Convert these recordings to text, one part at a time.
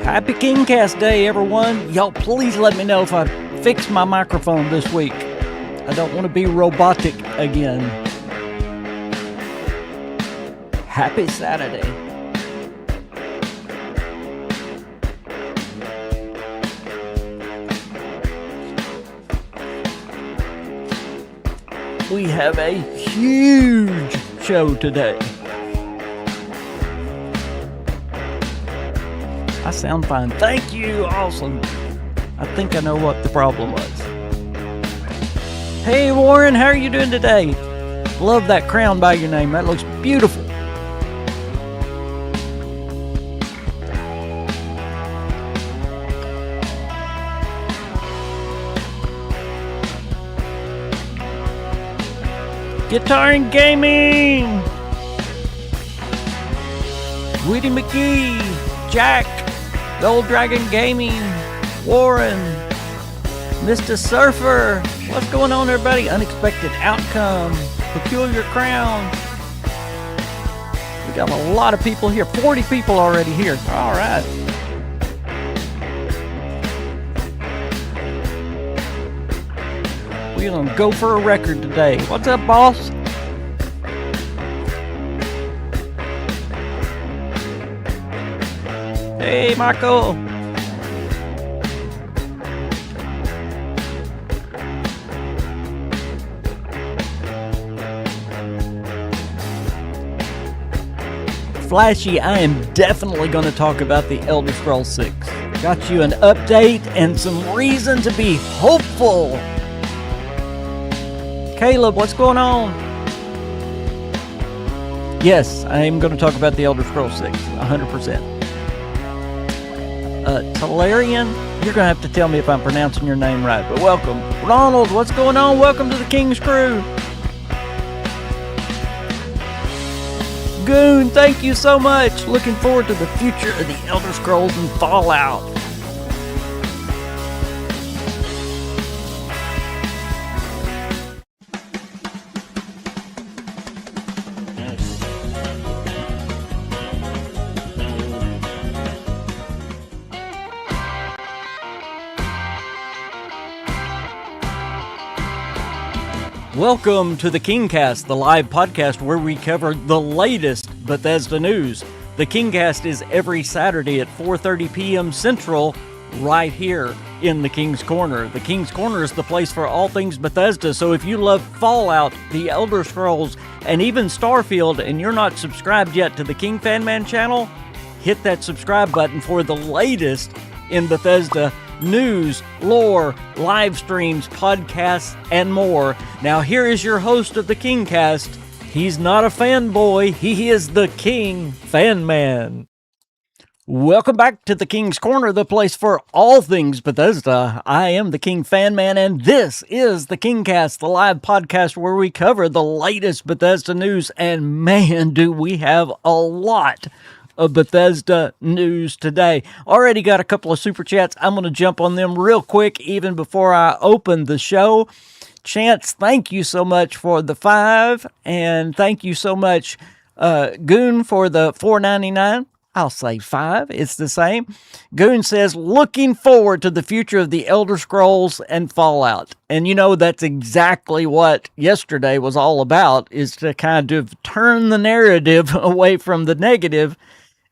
Happy KingCast Day, everyone. Y'all, please let me know if I fix my microphone this week. I don't want to be robotic again. Happy Saturday. We have a huge show today. I sound fine. Thank you. Awesome. I think I know what the problem was. Hey, Warren, how are you doing today? Love that crown by your name. That looks beautiful. Guitar and Gaming! Woody McGee, Jack, Gold Dragon Gaming, Warren, Mr. Surfer. What's going on, everybody? Unexpected Outcome, Peculiar Crown. We got a lot of people here. 40 people already here. All right. We're going to go for a record today. What's up, boss? Hey, Michael. Flashy, I am definitely going to talk about the Elder Scrolls 6. Got you an update and some reason to be hopeful. Caleb, what's going on? Yes, I am going to talk about the Elder Scrolls 6, 100%. Talarian, you're going to have to tell me if I'm pronouncing your name right, but welcome. Ronald, what's going on? Welcome to the King's Crew. Goon, thank you so much. Looking forward to the future of the Elder Scrolls and Fallout. Welcome to the KingCast, the live podcast where we cover the latest Bethesda news. The KingCast is every Saturday at 4:30 p.m. Central, right here in the King's Corner. The King's Corner is the place for all things Bethesda, so if you love Fallout, the Elder Scrolls, and even Starfield, and you're not subscribed yet to the KingFanMan channel, hit that subscribe button for the latest in Bethesda news, lore, live streams, podcasts, and more. Now here is your host of the KingCast. He's not a fanboy, he is the KingFanMan. Welcome back to the King's Corner, the place for all things Bethesda. I am the KingFanMan, and this is the KingCast, the live podcast where we cover the latest Bethesda news, and man, do we have a lot of Bethesda news today. Already got a couple of super chats. I'm going to jump on them real quick even before I open the show. Chance, thank you so much for the 5, and thank you so much, Goon, for the $4.99. I'll say 5. It's the same. Goon says, looking forward to the future of the Elder Scrolls and Fallout. And you know, that's exactly what yesterday was all about, is to kind of turn the narrative away from the negative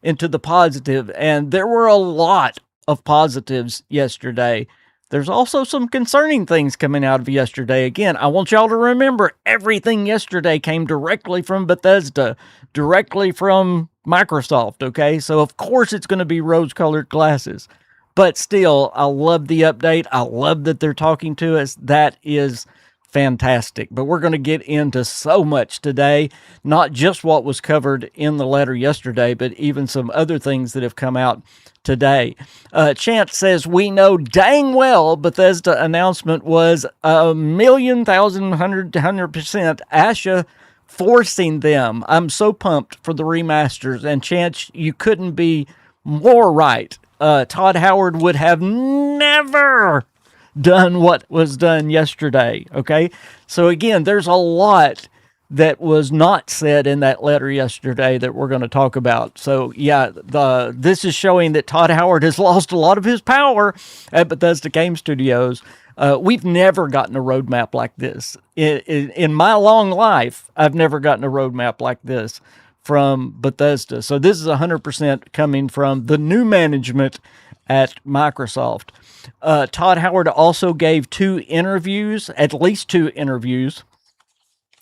into the positive. And there were a lot of positives yesterday. There's also some concerning things coming out of yesterday. Again, I want y'all to remember everything yesterday came directly from Bethesda, directly from Microsoft, okay? So of course it's going to be rose-colored glasses. But still, I love the update. I love that they're talking to us. That is fantastic. But we're going to get into so much today, not just what was covered in the letter yesterday, but even some other things that have come out today. Chance says, we know dang well Bethesda announcement was 100% Asha forcing them. I'm so pumped for the remasters. And Chance, you couldn't be more right. Todd Howard would have never done what was done yesterday, okay? So again, there's a lot that was not said in that letter yesterday that we're going to talk about. So yeah, this is showing that Todd Howard has lost a lot of his power at Bethesda Game Studios. We've never gotten a roadmap like this. In my long life, I've never gotten a roadmap like this from Bethesda. So this is 100% coming from the new management at Microsoft. Todd Howard also gave at least two interviews,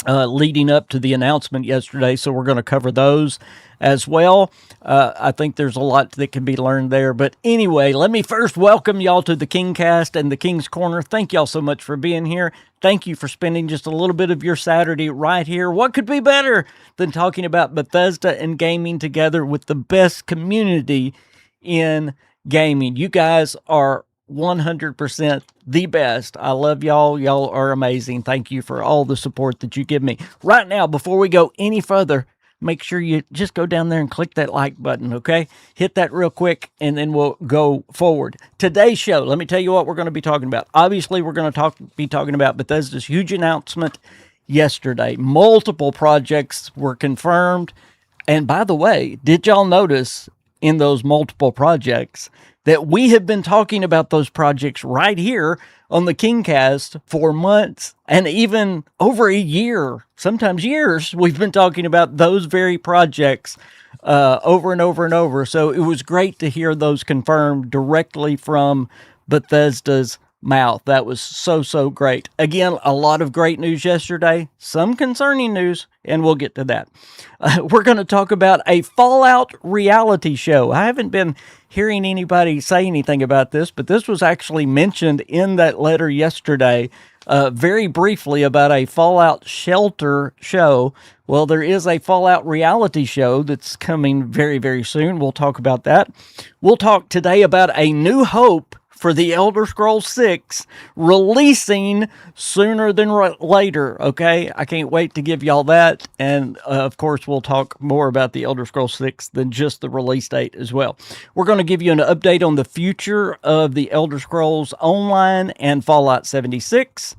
leading up to the announcement yesterday, so we're going to cover those as well. I think there's a lot that can be learned there. But anyway, let me first welcome y'all to the KingCast and the King's Corner. Thank y'all so much for being here. Thank you for spending just a little bit of your Saturday right here. What could be better than talking about Bethesda and gaming together with the best community in gaming? You guys are 100% the best. I love y'all. Y'all are amazing. Thank you for all the support that you give me. Right now, before we go any further, make sure you just go down there and click that like button, okay? Hit that real quick, and then we'll go forward. Today's show, let me tell you what we're going to be talking about. Obviously, we're going to be talking about Bethesda's huge announcement yesterday. Multiple projects were confirmed. And by the way, did y'all notice in those multiple projects that we have been talking about those projects right here on the KingCast for months and even over a year, sometimes years? We've been talking about those very projects over and over and over. So it was great to hear those confirmed directly from Bethesda's mouth. That was so great. Again, a lot of great news yesterday, some concerning news, and we'll get to that. We're going to talk about a Fallout reality show. I haven't been hearing anybody say anything about this, but this was actually mentioned in that letter yesterday, very briefly, about a Fallout Shelter show. Well, there is a Fallout reality show that's coming very soon. We'll talk about that. We'll talk today about A New Hope for the Elder Scrolls 6 releasing sooner than later, okay? I can't wait to give y'all that. And, of course, we'll talk more about the Elder Scrolls 6 than just the release date as well. We're going to give you an update on the future of the Elder Scrolls Online and Fallout 76.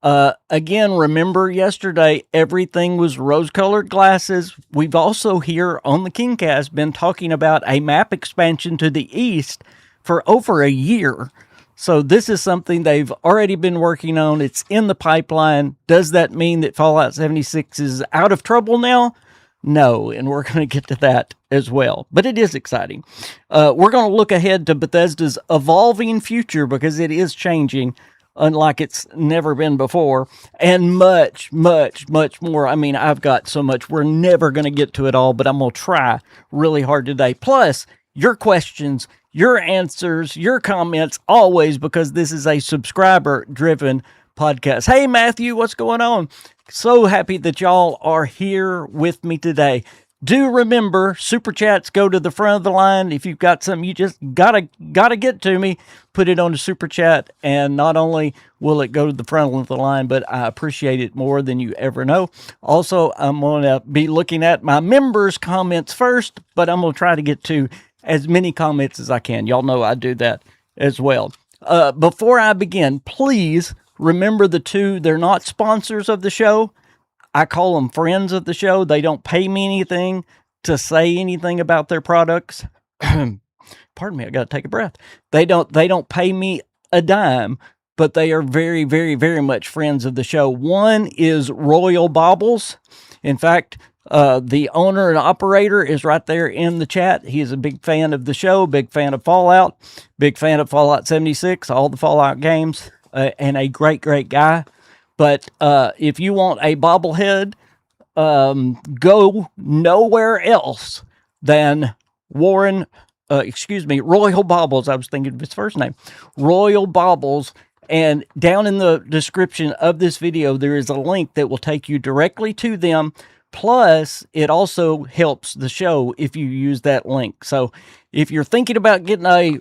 Again, remember yesterday, everything was rose-colored glasses. We've also here on the KingCast been talking about a map expansion to the east for over a year. So this is something they've already been working on. It's in the pipeline. Does that mean that Fallout 76 is out of trouble now? No, and we're going to get to that as well. But it is exciting. We're going to look ahead to Bethesda's evolving future because it is changing unlike it's never been before, and much more. I mean, I've got so much. We're never going to get to it all, but I'm going to try really hard today. Plus, your questions, your answers, your comments, always, because this is a subscriber-driven podcast. Hey, Matthew, what's going on? So happy that y'all are here with me today. Do remember, Super Chats go to the front of the line. If you've got something you just gotta get to me, put it on the Super Chat, and not only will it go to the front of the line, but I appreciate it more than you ever know. Also, I'm going to be looking at my members' comments first, but I'm going to try to get to as many comments as I can. Y'all know I do that as well. Before I begin, please remember the two. They're not sponsors of the show. I call them friends of the show. They don't pay me anything to say anything about their products. Pardon me, I got to take a breath. They don't pay me a dime, but they are very much friends of the show. One is Royal Baubles. In fact, the owner and operator is right there in the chat. He is a big fan of the show, big fan of Fallout, big fan of Fallout 76, all the Fallout games, and a great guy. But if you want a bobblehead, go nowhere else than Royal Baubles. I was thinking of his first name, Royal Baubles. And down in the description of this video, there is a link that will take you directly to them. Plus, it also helps the show if you use that link. So if you're thinking about getting a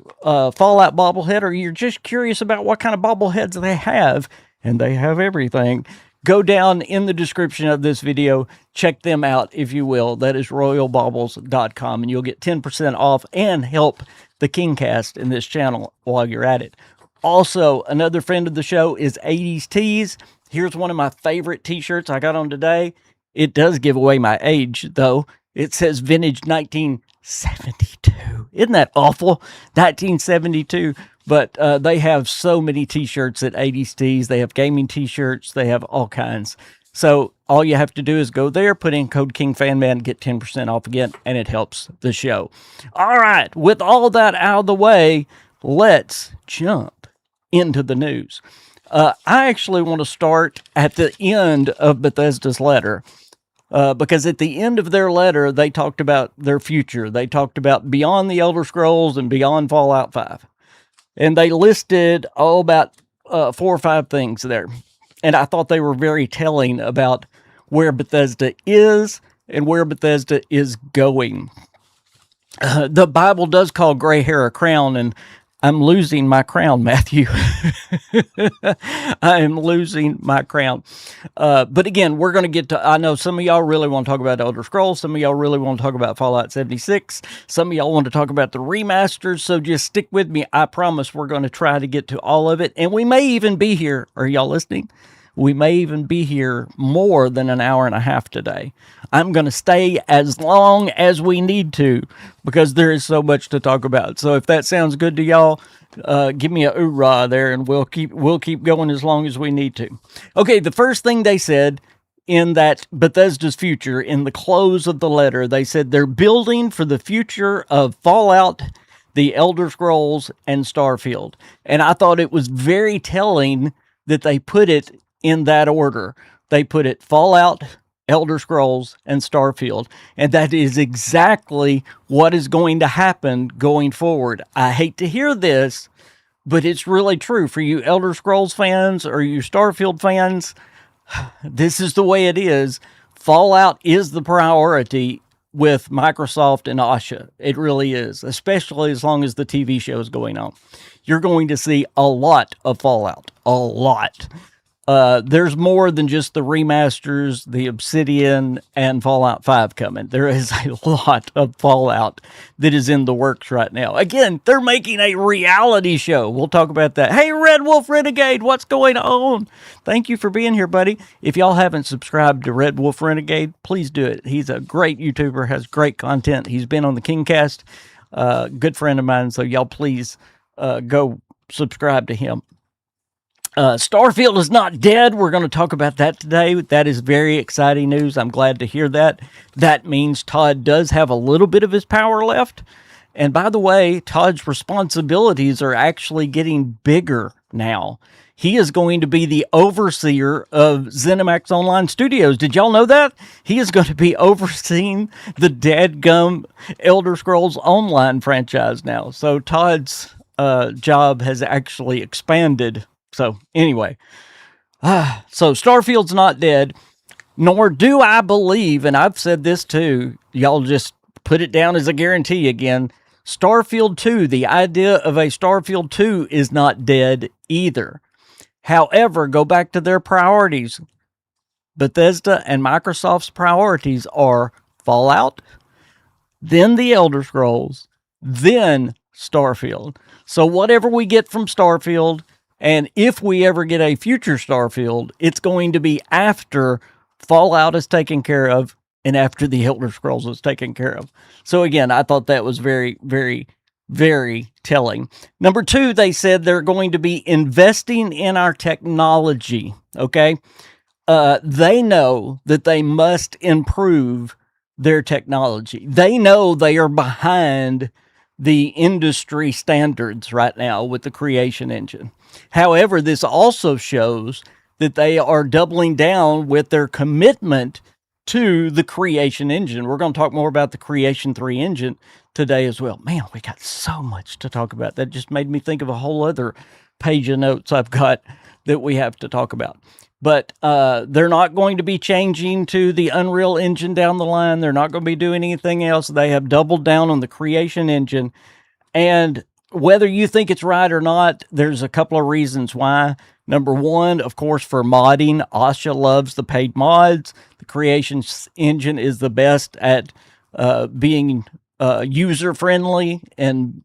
Fallout bobblehead, or you're just curious about what kind of bobbleheads they have, and they have everything, go down in the description of this video. Check them out, if you will. That is royalbaubles.com, and you'll get 10% off and help the KingCast in this channel while you're at it. Also, another friend of the show is 80s Tees. Here's one of my favorite t-shirts I got on today. It does give away my age, though. It says vintage 1972. Isn't that awful? 1972. But they have so many t-shirts at 80s Tees. They have gaming t-shirts. They have all kinds. So all you have to do is go there, put in code KingFanMan, get 10% off again, and it helps the show. All right, with all that out of the way, let's jump into the news. I actually want to start at the end of Bethesda's letter. Because at the end of their letter, they talked about their future. They talked about beyond the Elder Scrolls and beyond Fallout 5. And they listed about 4 or 5 things there. And I thought they were very telling about where Bethesda is and where Bethesda is going. The Bible does call gray hair a crown, and I'm losing my crown, Matthew. I am losing my crown. But again, we're going to get to, I know some of y'all really want to talk about Elder Scrolls. Some of y'all really want to talk about Fallout 76. Some of y'all want to talk about the remasters. So just stick with me. I promise we're going to try to get to all of it. And we may even be here. Are y'all listening? We may even be here more than an hour and a half today. I'm going to stay as long as we need to because there is so much to talk about. So if that sounds good to y'all, give me a hoorah there, and we'll keep going as long as we need to. Okay, the first thing they said in that Bethesda's future, in the close of the letter, they said they're building for the future of Fallout, the Elder Scrolls, and Starfield. And I thought it was very telling that they put it in that order. They put it Fallout, Elder Scrolls, and Starfield. And that is exactly what is going to happen going forward. I hate to hear this, but it's really true for you Elder Scrolls fans or you Starfield fans. This is the way it is. Fallout is the priority with Microsoft and Asha. It really is, especially as long as the TV show is going on. You're going to see a lot of Fallout. A lot. There's more than just the remasters, the Obsidian, and Fallout 5 coming. There is a lot of Fallout that is in the works right now. Again, they're making a reality show. We'll talk about that. Hey, Red Wolf Renegade, what's going on? Thank you for being here, buddy. If y'all haven't subscribed to Red Wolf Renegade, please do it. He's a great YouTuber, has great content. He's been on the KingCast, good friend of mine, so y'all please go subscribe to him. Starfield is not dead. We're going to talk about that today. That is very exciting news. I'm glad to hear that. That means Todd does have a little bit of his power left. And by the way, Todd's responsibilities are actually getting bigger now. He is going to be the overseer of ZeniMax Online Studios. Did y'all know that? He is going to be overseeing the dadgum Elder Scrolls Online franchise now. So Todd's job has actually expanded. So anyway, so Starfield's not dead, nor do I believe, and I've said this too, y'all just put it down as a guarantee again, Starfield 2, the idea of a Starfield 2 is not dead either. However, go back to their priorities. Bethesda and Microsoft's priorities are Fallout, then the Elder Scrolls, then Starfield. So whatever we get from Starfield, and if we ever get a future Starfield, it's going to be after Fallout is taken care of and after the Elder Scrolls is taken care of. So again, I thought that was very, very, very telling. Number 2, they said they're going to be investing in our technology, okay? They know that they must improve their technology. They know they are behind the industry standards right now with the creation engine. However, this also shows that they are doubling down with their commitment to the creation engine. We're going to talk more about the Creation 3 engine today as well. Man, we got so much to talk about. That just made me think of a whole other page of notes I've got that we have to talk about. But they're not going to be changing to the Unreal Engine down the line. They're not going to be doing anything else. They have doubled down on the creation engine. And whether you think it's right or not, there's a couple of reasons why. Number 1, of course, for modding. Asha loves the paid mods. The creation engine is the best at being user-friendly and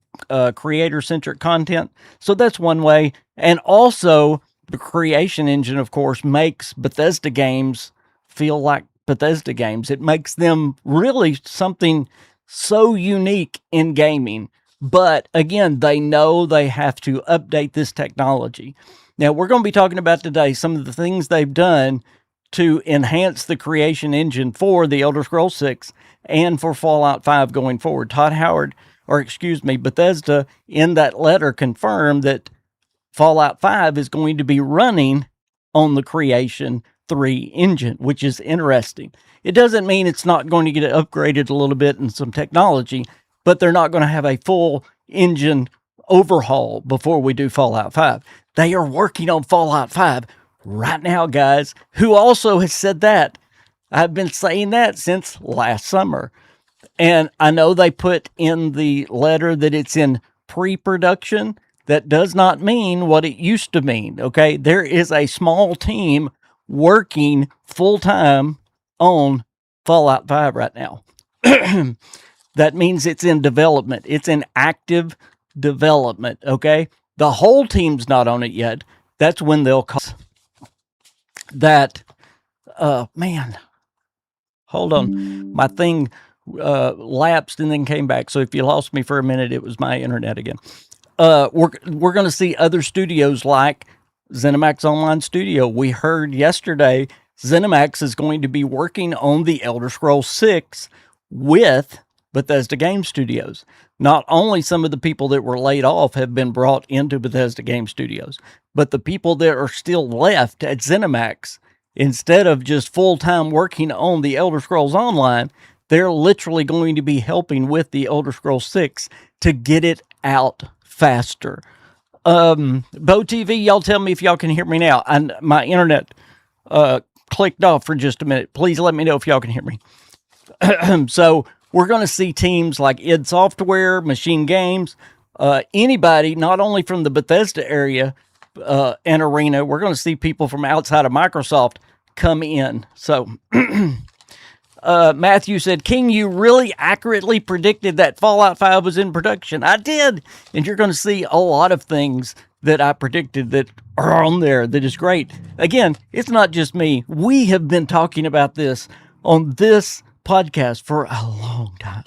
creator-centric content. So that's one way. And also, the creation engine, of course, makes Bethesda games feel like Bethesda games. It makes them really something so unique in gaming. But again, they know they have to update this technology. Now, we're going to be talking about today some of the things they've done to enhance the creation engine for The Elder Scrolls 6 and for Fallout 5 going forward. Bethesda in that letter confirmed that Fallout 5 is going to be running on the Creation 3 engine, which is interesting. It doesn't mean it's not going to get upgraded a little bit in some technology, but they're not going to have a full engine overhaul before we do Fallout 5. They are working on Fallout 5 right now, guys. Who also has said that? I've been saying that since last summer. And I know they put in the letter that it's in pre-production. That does not mean what it used to mean, okay? There is a small team working full-time on Fallout 5 right now. That means it's in development. It's in active development, okay? The whole team's not on it yet. That's when they'll call that. Man, hold on. My thing lapsed and then came back. So if you lost me for a minute, it was my internet again. We're going to see other studios like ZeniMax Online Studio. We heard yesterday ZeniMax is going to be working on The Elder Scrolls 6 with Bethesda Game Studios. Not only some of the people that were laid off have been brought into Bethesda Game Studios, but the people that are still left at ZeniMax, instead of just full-time working on The Elder Scrolls Online, they're literally going to be helping with The Elder Scrolls 6 to get it out faster. Bo TV, y'all tell me if y'all can hear me now. My internet clicked off for just a minute. Please let me know if y'all can hear me. So we're going to see teams like id Software, Machine Games, anybody, not only from the Bethesda area and arena, we're going to see people from outside of Microsoft come in. So Matthew said, King, you really accurately predicted that Fallout 5 was in production. I did. And you're going to see a lot of things that I predicted that are on there that is great. Again, it's not just me. We have been talking about this on this podcast for a long time.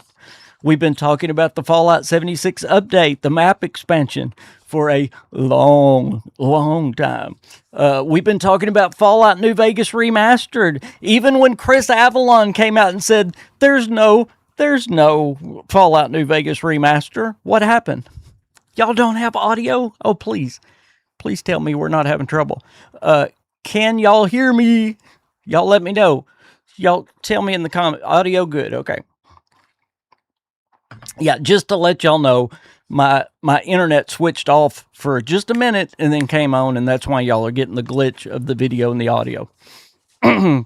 We've been talking about the Fallout 76 update, the map expansion, for a long, long time. We've been talking about Fallout New Vegas Remastered. Even when Chris Avalon came out and said, there's no Fallout New Vegas Remaster. What happened? Y'all don't have audio? Oh, please tell me we're not having trouble. Can y'all hear me? Y'all let me know. Y'all tell me in the comment. Audio good. Okay. Yeah, just to let y'all know, my internet switched off for just a minute and then came on, and that's why y'all are getting the glitch of the video and the audio.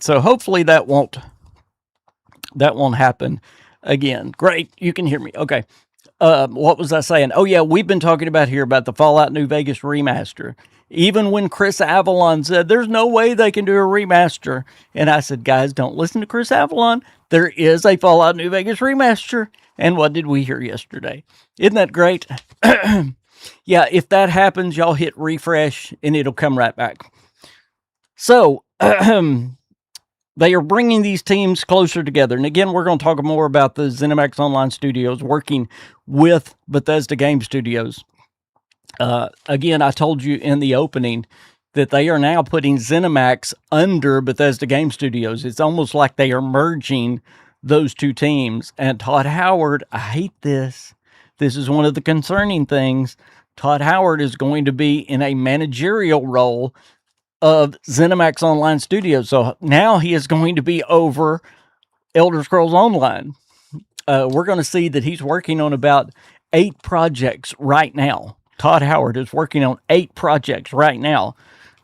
So hopefully that won't happen again. Great, you can hear me. Okay. What was I saying? Oh yeah, we've been talking about the Fallout New Vegas remaster. Even when Chris Avalon said, there's no way they can do a remaster. And I said, guys, don't listen to Chris Avalon. There is a Fallout New Vegas remaster. And what did we hear yesterday? Isn't that great? Yeah, if that happens, y'all hit refresh and it'll come right back. So, they are bringing these teams closer together. And again, we're going to talk more about the ZeniMax Online Studios working with Bethesda Game Studios. Again, I told you in the opening that they are now putting ZeniMax under Bethesda Game Studios. It's almost like they are merging those two teams. And Todd Howard, I hate this. This is one of the concerning things. Todd Howard is going to be in a managerial role of ZeniMax Online Studios. So now he is going to be over Elder Scrolls Online. We're going to see that he's working on about 8 projects right now. Todd Howard is working on 8 projects right now.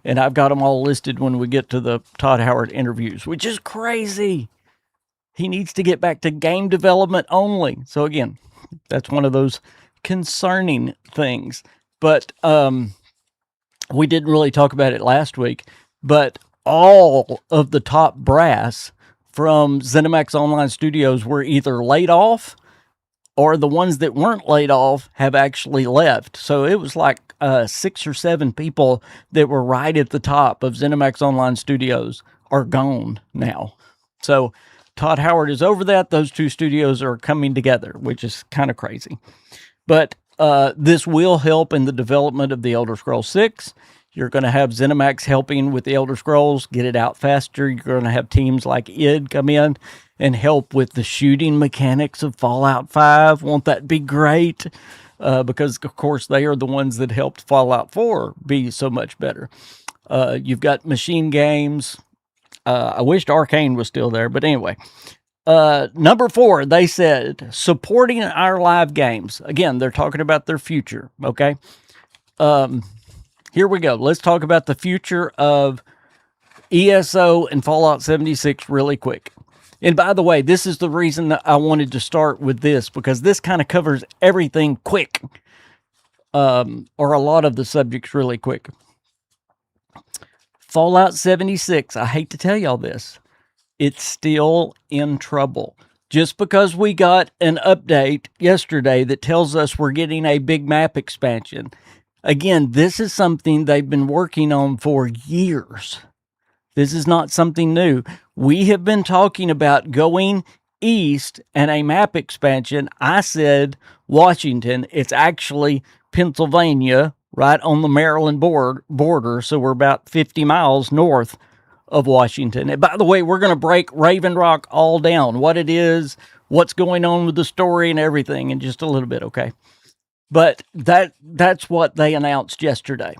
And I've got them all listed when we get to the Todd Howard interviews, which is crazy. He needs to get back to game development only. So again, that's one of those concerning things. But we didn't really talk about it last week. But all of the top brass from ZeniMax Online Studios were either laid off, or the ones that weren't laid off have actually left. So it was like 6 or 7 people that were right at the top of ZeniMax Online Studios are gone now. So Todd Howard is over that. Those two studios are coming together, which is kind of crazy. But this will help in the development of the Elder Scrolls 6. You're going to have ZeniMax helping with the Elder Scrolls, get it out faster. You're going to have teams like id come in and help with the shooting mechanics of Fallout 5. Won't that be great? Because, of course, they are the ones that helped Fallout 4 be so much better. You've got Machine Games. I wished Arcane was still there, but anyway. Number 4, they said, supporting our live games. Again, they're talking about their future, okay? Here we go. Let's talk about the future of ESO and Fallout 76 really quick. And by the way, this is the reason that I wanted to start with this, because this kind of covers everything quick, or a lot of the subjects really quick. Fallout 76, I hate to tell y'all this, it's still in trouble. Just because we got an update yesterday that tells us we're getting a big map expansion. Again, this is something they've been working on for years. This is not something new. We have been talking about going east and a map expansion. I said Washington. It's actually Pennsylvania, right on the Maryland border. So we're about 50 miles north of Washington. And by the way, we're going to break Raven Rock all down, what it is, what's going on with the story and everything in just a little bit, okay? But that's what they announced yesterday.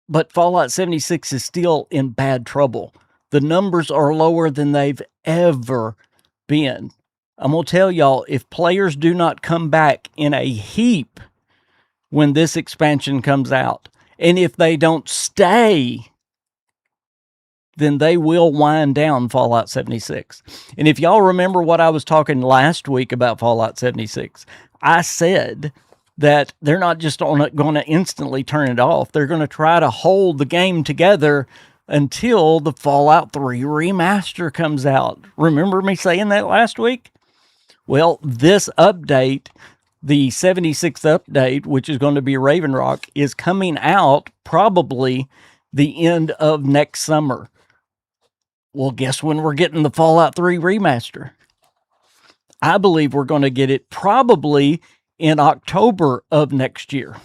But Fallout 76 is still in bad trouble. The numbers are lower than they've ever been. I'm going to tell y'all, if players do not come back in a heap when this expansion comes out, and if they don't stay, then they will wind down Fallout 76. And if y'all remember what I was talking last week about Fallout 76, I said that they're not just going to instantly turn it off. They're going to try to hold the game together until the Fallout 3 remaster comes out. Remember me saying that last week? Well, this update, the 76th update, which is going to be Raven Rock, is coming out probably the end of next summer. Well, guess when we're getting the Fallout 3 remaster? I believe we're going to get it probably in October of next year.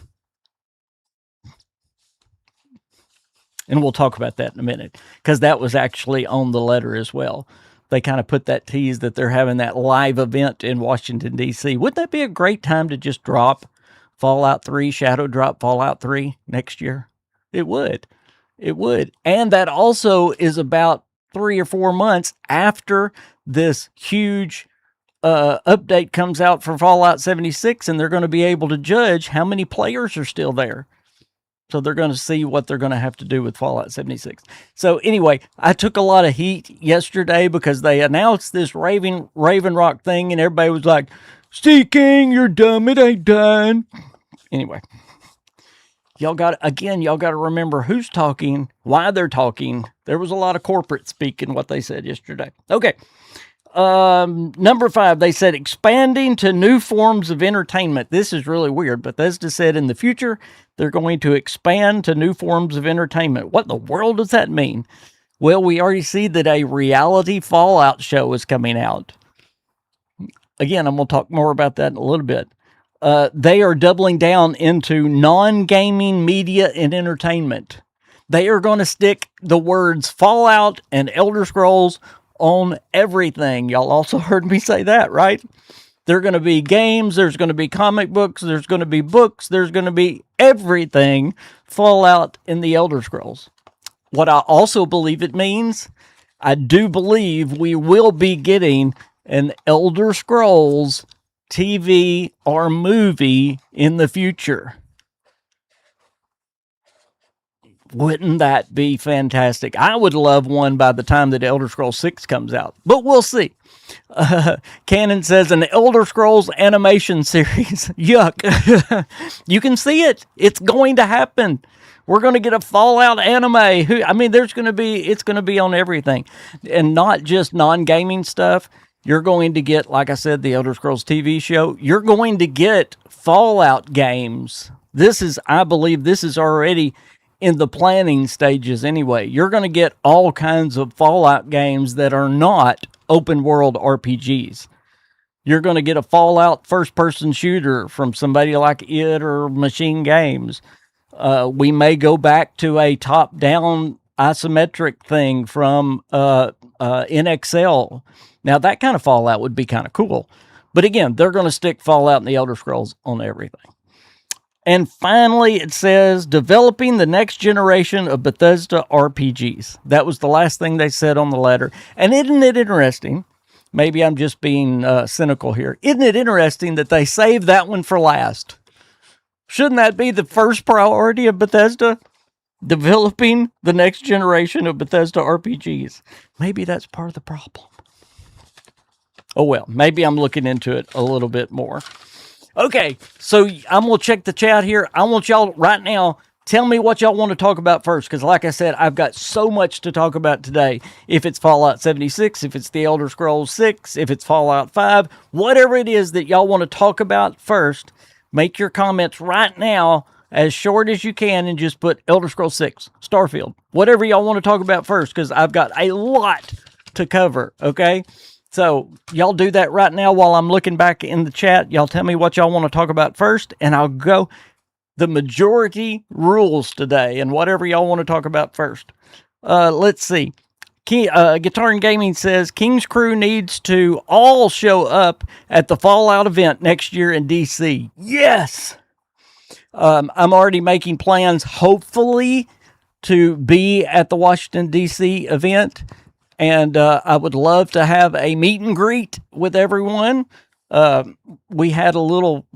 And we'll talk about that in a minute, because that was actually on the letter as well. They kind of put that tease that they're having that live event in Washington, D.C. Wouldn't that be a great time to just drop Fallout 3, Shadow Drop Fallout 3 next year? It would. It would. And that also is about 3 or 4 months after this huge update comes out for Fallout 76, and they're going to be able to judge how many players are still there. So they're going to see what they're going to have to do with Fallout 76. So anyway, I took a lot of heat yesterday because they announced this Raven Rock thing, and everybody was like, Steve King, you're dumb, it ain't done. Anyway, y'all got to remember who's talking, why they're talking. There was a lot of corporate speak in what they said yesterday. Okay. Number 5, they said expanding to new forms of entertainment. This is really weird. Bethesda said in the future, they're going to expand to new forms of entertainment. What in the world does that mean? Well, we already see that a reality Fallout show is coming out. Again, I'm going to talk more about that in a little bit. They are doubling down into non-gaming media and entertainment. They are going to stick the words Fallout and Elder Scrolls on everything. Y'all also heard me say that, right? There are going to be games, there's going to be comic books, there's going to be books, there's going to be everything Fallout in the Elder Scrolls. What I also believe it means, I do believe we will be getting an Elder Scrolls TV or movie in the future. Wouldn't that be fantastic? I would love one by the time that Elder Scrolls 6 comes out, but we'll see. Canon says an Elder Scrolls animation series. Yuck. You can see it. It's going to happen. We're going to get a Fallout anime. It's going to be on everything, and not just non-gaming stuff. You're going to get, like I said, the Elder Scrolls TV show. You're going to get Fallout games. I believe this is already in the planning stages anyway. You're going to get all kinds of Fallout games that are not open world RPGs. You're going to get a Fallout first-person shooter from somebody like id or Machine Games. We may go back to a top-down isometric thing from NXL. Now, that kind of Fallout would be kind of cool. But again, they're going to stick Fallout and the Elder Scrolls on everything. And finally, it says, developing the next generation of Bethesda RPGs. That was the last thing they said on the letter. And isn't it interesting? Maybe I'm just being cynical here. Isn't it interesting that they saved that one for last? Shouldn't that be the first priority of Bethesda? Developing the next generation of Bethesda RPGs. Maybe that's part of the problem. Oh well, maybe I'm looking into it a little bit more. Okay, so I'm going to check the chat here. I want y'all right now, tell me what y'all want to talk about first, because like I said, I've got so much to talk about today. If it's Fallout 76, if it's the Elder Scrolls 6, if it's Fallout 5, whatever it is that y'all want to talk about first, make your comments right now as short as you can and just put Elder Scrolls 6, Starfield, whatever y'all want to talk about first, because I've got a lot to cover, okay? So y'all do that right now while I'm looking back in the chat. Y'all tell me what y'all want to talk about first, and I'll go. The majority rules today, and whatever y'all want to talk about first. Let's see. Guitar and Gaming says, King's Crew needs to all show up at the Fallout event next year in DC. Yes! I'm already making plans, hopefully, to be at the Washington, D.C. event. And I would love to have a meet and greet with everyone. We had a little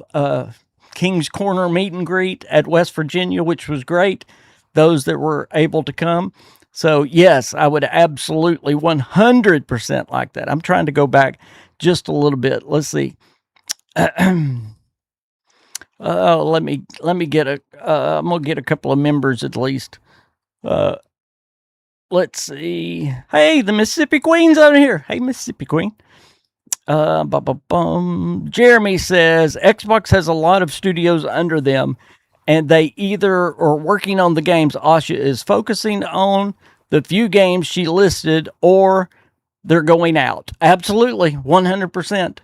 King's Corner meet and greet at West Virginia, which was great. Those that were able to come. So, yes, I would absolutely 100% like that. I'm trying to go back just a little bit. Let's see. Let me get I'm going to get a couple of members at least. Let's see. Hey, the Mississippi Queen's over here. Hey, Mississippi Queen. Jeremy says, Xbox has a lot of studios under them, and they either are working on the games Asha is focusing on, the few games she listed, or they're going out. Absolutely. 100%.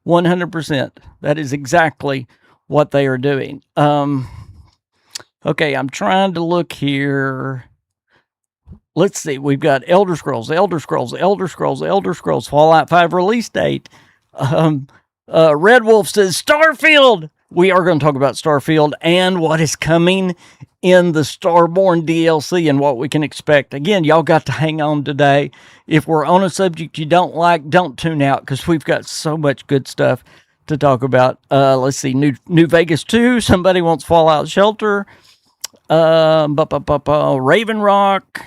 100%. That is exactly what they are doing. Okay, I'm trying to look here. Let's see. We've got Elder Scrolls, Fallout 5 release date. Red Wolf says, Starfield! We are going to talk about Starfield and what is coming in the Starborn DLC and what we can expect. Again, y'all got to hang on today. If we're on a subject you don't like, don't tune out, because we've got so much good stuff to talk about. Let's see. New Vegas 2. Somebody wants Fallout Shelter. Raven Rock.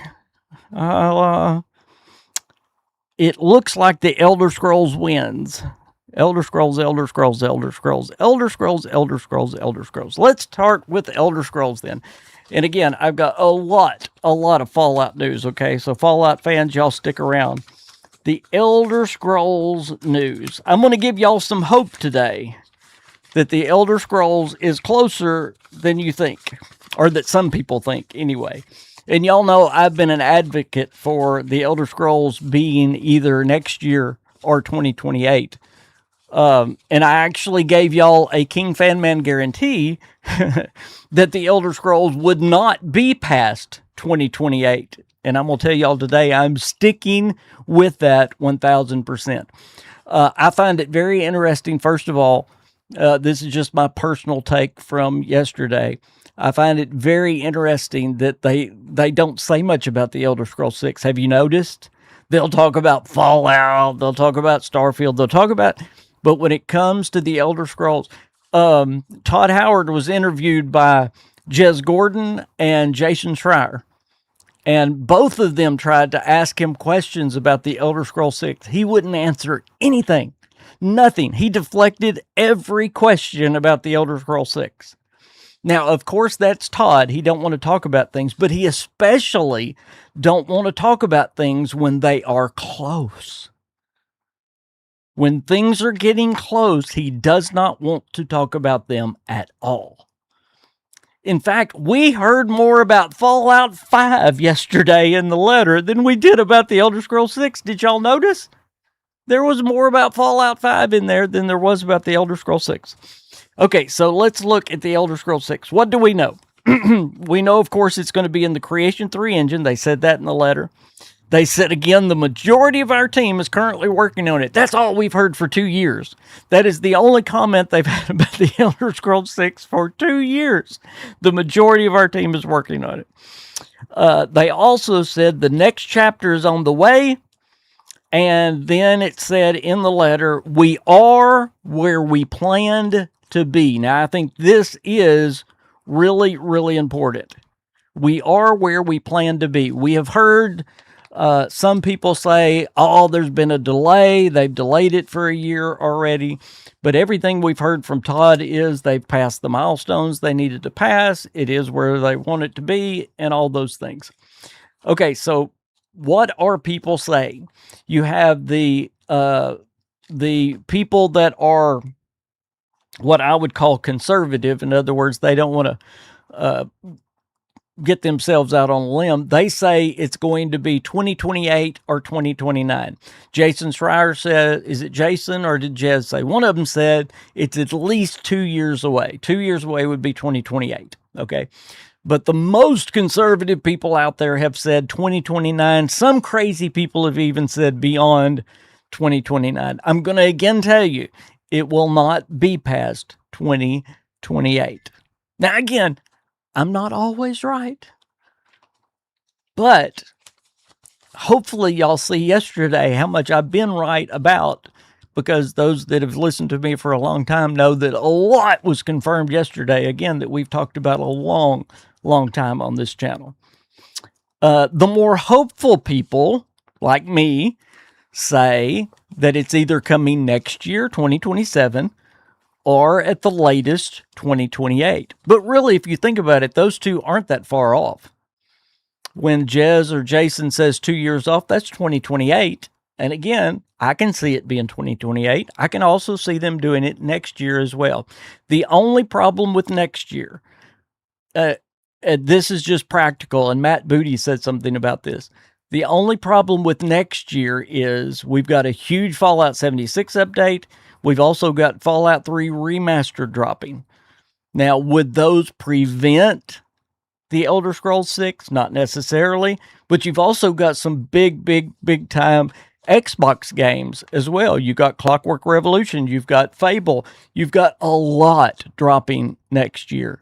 It looks like the Elder Scrolls wins. Elder Scrolls. Let's start with Elder Scrolls then. And again, I've got a lot of Fallout news, okay? So Fallout fans, y'all stick around. The Elder Scrolls news. I'm going to give y'all some hope today that the Elder Scrolls is closer than you think, or that some people think anyway. And y'all know I've been an advocate for the Elder Scrolls being either next year or 2028. And I actually gave y'all a KingFanMan guarantee that the Elder Scrolls would not be past 2028. And I'm going to tell y'all today, I'm sticking with that 1,000%. I find it very interesting, first of all, this is just my personal take from yesterday. I find it very interesting that they don't say much about the Elder Scrolls 6. Have you noticed? They'll talk about Fallout, they'll talk about Starfield, but when it comes to the Elder Scrolls, Todd Howard was interviewed by Jez Gordon and Jason Schreier, and both of them tried to ask him questions about the Elder Scrolls 6. He wouldn't answer anything, nothing. He deflected every question about the Elder Scrolls 6. Now, of course, that's Todd. He don't want to talk about things, but he especially don't want to talk about things when they are close. When things are getting close, he does not want to talk about them at all. In fact, we heard more about Fallout 5 yesterday in the letter than we did about the Elder Scrolls 6. Did y'all notice? There was more about Fallout 5 in there than there was about the Elder Scrolls 6. Okay, so let's look at the Elder Scrolls 6. What do we know? We know, of course, it's going to be in the Creation 3 engine. They said that in the letter. They said, again, the majority of our team is currently working on it. That's all we've heard for 2 years. That is the only comment they've had about the Elder Scrolls 6 for 2 years. The majority of our team is working on it. They also said the next chapter is on the way. And then it said in the letter, we are where we planned to be. Now, I think this is really, really important. We are where we plan to be. We have heard some people say, oh, there's been a delay. They've delayed it for a year already. But everything we've heard from Todd is they've passed the milestones they needed to pass. It is where they want it to be and all those things. Okay, so what are people saying? You have the people that are what I would call conservative. In other words, they don't want to get themselves out on a limb. They say it's going to be 2028 or 2029. Jason Schreier said, is it Jason or did Jez say? One of them said it's at least 2 years away. 2 years away would be 2028. Okay. But the most conservative people out there have said 2029. Some crazy people have even said beyond 2029. I'm going to again tell you, it will not be past 2028. Now, again, I'm not always right. But hopefully y'all see yesterday how much I've been right about, because those that have listened to me for a long time know that a lot was confirmed yesterday, again, that we've talked about a long time on this channel. The more hopeful people, like me, say that it's either coming next year, 2027, or at the latest, 2028. But really, if you think about it, those two aren't that far off. When Jez or Jason says 2 years off, that's 2028. And again, I can see it being 2028. I can also see them doing it next year as well. The only problem with next year, this is just practical, and Matt Booty said something about this. The only problem with next year is we've got a huge Fallout 76 update. We've also got Fallout 3 Remastered dropping. Now, would those prevent the Elder Scrolls 6? Not necessarily, but you've also got some big time Xbox games as well. You've got Clockwork Revolution, you've got Fable, you've got a lot dropping next year.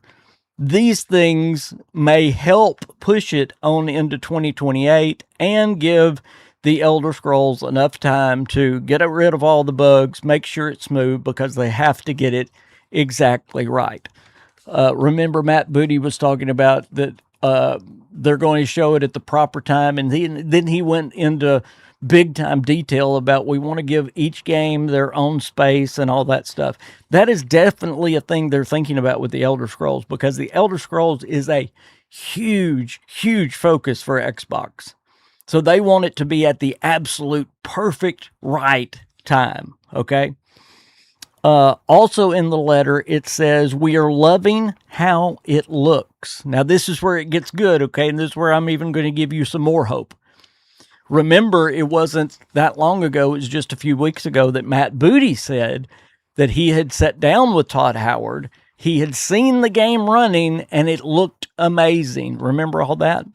These things may help push it on into 2028 and give the Elder Scrolls enough time to get rid of all the bugs, make sure it's smooth, because they have to get it exactly right. Remember, Matt Booty was talking about that they're going to show it at the proper time, and then he went into big time detail about we want to give each game their own space and all that stuff. That is definitely a thing they're thinking about with the Elder Scrolls, because the Elder Scrolls is a huge focus for Xbox. So they want it to be at the absolute perfect right time, okay? Also in the letter, it says, we are loving how it looks. Now, this is where it gets good, okay? And this is where I'm even going to give you some more hope. Remember, it wasn't that long ago, it was just a few weeks ago, that Matt Booty said that he had sat down with Todd Howard. He had seen the game running, and it looked amazing. Remember all that?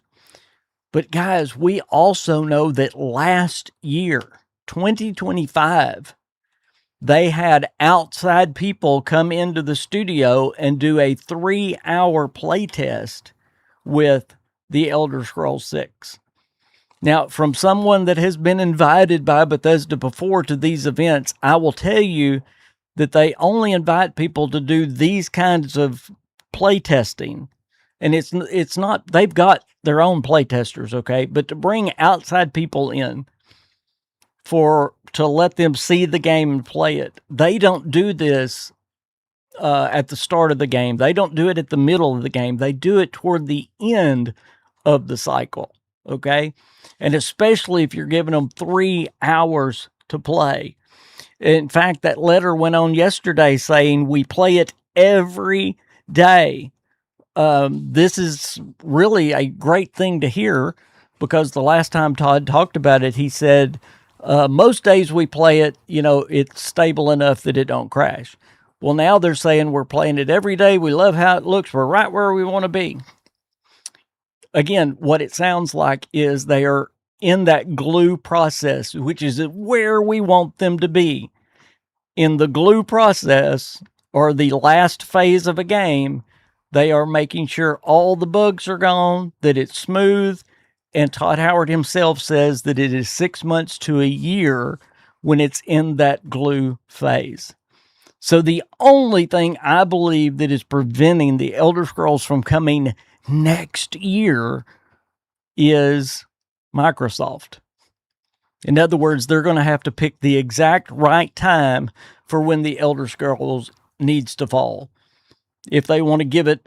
But guys, we also know that last year, 2025, they had outside people come into the studio and do a 3-hour playtest with the Elder Scrolls 6. Now, from someone that has been invited by Bethesda before to these events, I will tell you that they only invite people to do these kinds of playtesting. And it's not, they've got their own playtesters, okay? But to bring outside people in to let them see the game and play it, they don't do this at the start of the game. They don't do it at the middle of the game. They do it toward the end of the cycle, okay? And especially if you're giving them 3 hours to play. In fact, that letter went on yesterday saying we play it every day. This is really a great thing to hear, because the last time Todd talked about it, he said, most days we play it, it's stable enough that it don't crash. Well, now they're saying we're playing it every day. We love how it looks. We're right where we want to be. Again, what it sounds like is they are in that glue process, which is where we want them to be. In the glue process, or the last phase of a game, they are making sure all the bugs are gone, that it's smooth. And Todd Howard himself says that it is 6 months to a year when it's in that glue phase. So the only thing I believe that is preventing the Elder Scrolls from coming next year is Microsoft. In other words, they're going to have to pick the exact right time for when the Elder Scrolls needs to fall. If they want to give it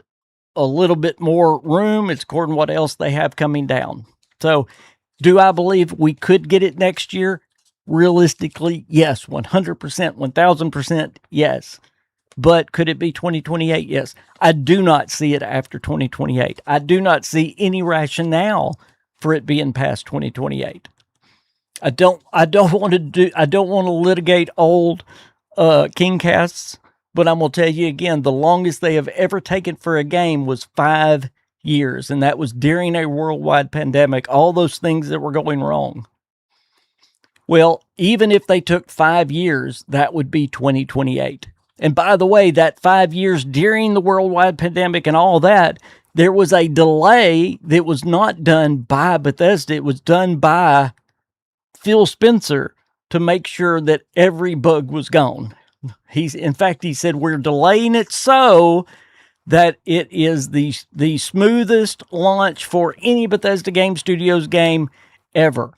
a little bit more room, it's according to what else they have coming down. So, do I believe we could get it next year? Realistically, yes. 100%, 1000%, yes. But could it be 2028? Yes. I do not see it after 2028. I do not see any rationale for it being past 2028. I don't want to litigate old Kingcasts, but I'm going to tell you again, the longest they have ever taken for a game was 5 years, and that was during a worldwide pandemic, all those things that were going wrong. Well, even if they took 5 years, that would be 2028. And by the way, that 5 years during the worldwide pandemic and all that, there was a delay that was not done by Bethesda. It was done by Phil Spencer to make sure that every bug was gone. In fact, he said, we're delaying it so that it is the smoothest launch for any Bethesda Game Studios game ever.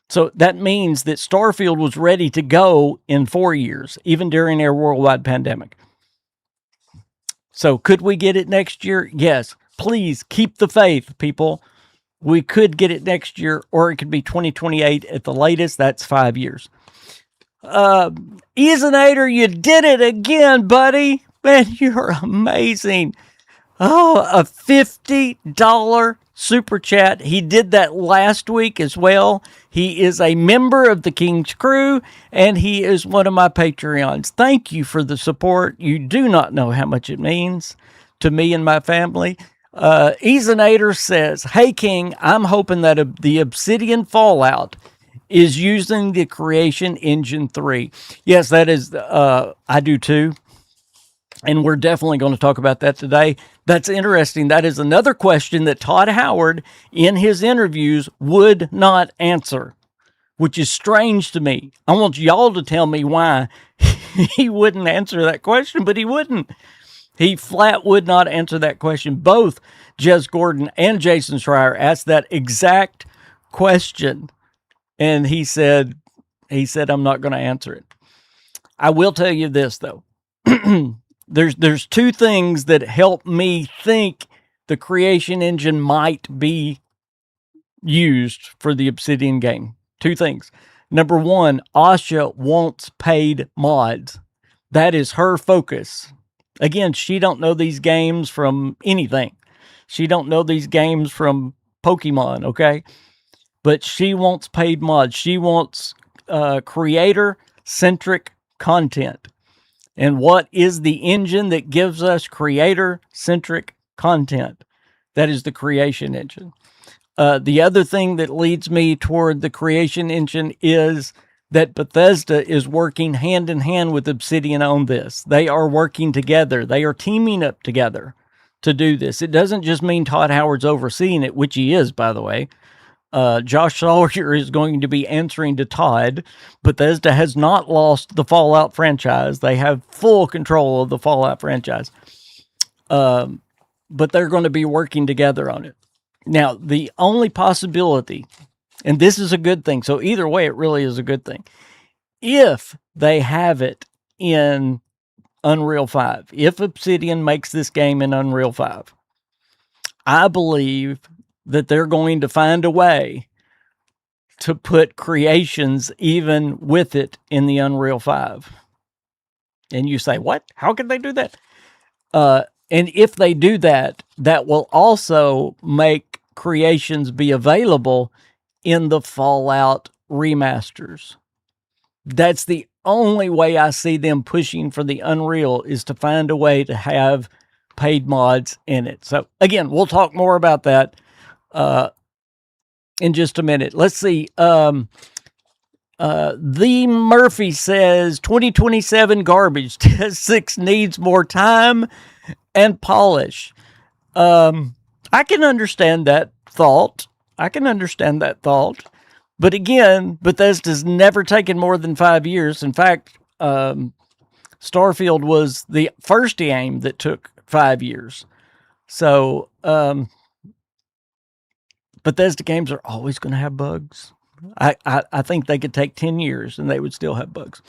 So that means that Starfield was ready to go in 4 years, even during a worldwide pandemic. So could we get it next year? Yes. Please keep the faith, people. We could get it next year, or it could be 2028 at the latest. That's 5 years. Easinator, you did it again, buddy. Man, you're amazing. Oh, a $50 super chat. He did that last week as well. He is a member of the King's Crew, and he is one of my Patreons. Thank you for the support. You do not know how much it means to me and my family. Easinator says, hey, King, I'm hoping that the Obsidian Fallout is using the Creation Engine 3. Yes, that is, I do too. And we're definitely going to talk about that today. That's interesting. That is another question that Todd Howard, in his interviews, would not answer, which is strange to me. I want y'all to tell me why he wouldn't answer that question, but he wouldn't. He flat would not answer that question. Both Jez Gordon and Jason Schreier asked that exact question, and he said, I'm not going to answer it. I will tell you this, though. There's two things that help me think the Creation Engine might be used for the Obsidian game. Two things. Number one, Asha wants paid mods. That is her focus. Again, she don't know these games from anything. She don't know these games from Pokemon, okay? But she wants paid mods. She wants creator-centric content. And what is the engine that gives us creator-centric content? That is the Creation Engine. The other thing that leads me toward the Creation Engine is that Bethesda is working hand in hand with Obsidian on this. They are working together. They are teaming up together to do this. It doesn't just mean Todd Howard's overseeing it, which he is, by the way. Josh Sawyer is going to be answering to Todd. Bethesda has not lost the Fallout franchise. They have full control of the Fallout franchise. But they're going to be working together on it. Now, the only possibility, and this is a good thing, so either way, it really is a good thing. If they have it in Unreal 5, if Obsidian makes this game in Unreal 5, I believe that they're going to find a way to put creations even with it in the Unreal 5. And you say, what? How can they do that? And if they do that, that will also make creations be available in the Fallout remasters. That's the only way I see them pushing for the Unreal, is to find a way to have paid mods in it. So again, we'll talk more about that in just a minute. Let's see. The Murphy says 2027 garbage. Test 6 needs more time and polish. I can understand that thought. But again, Bethesda's never taken more than 5 years. In fact, Starfield was the first game that took 5 years. So, Bethesda games are always going to have bugs. I think they could take 10 years and they would still have bugs.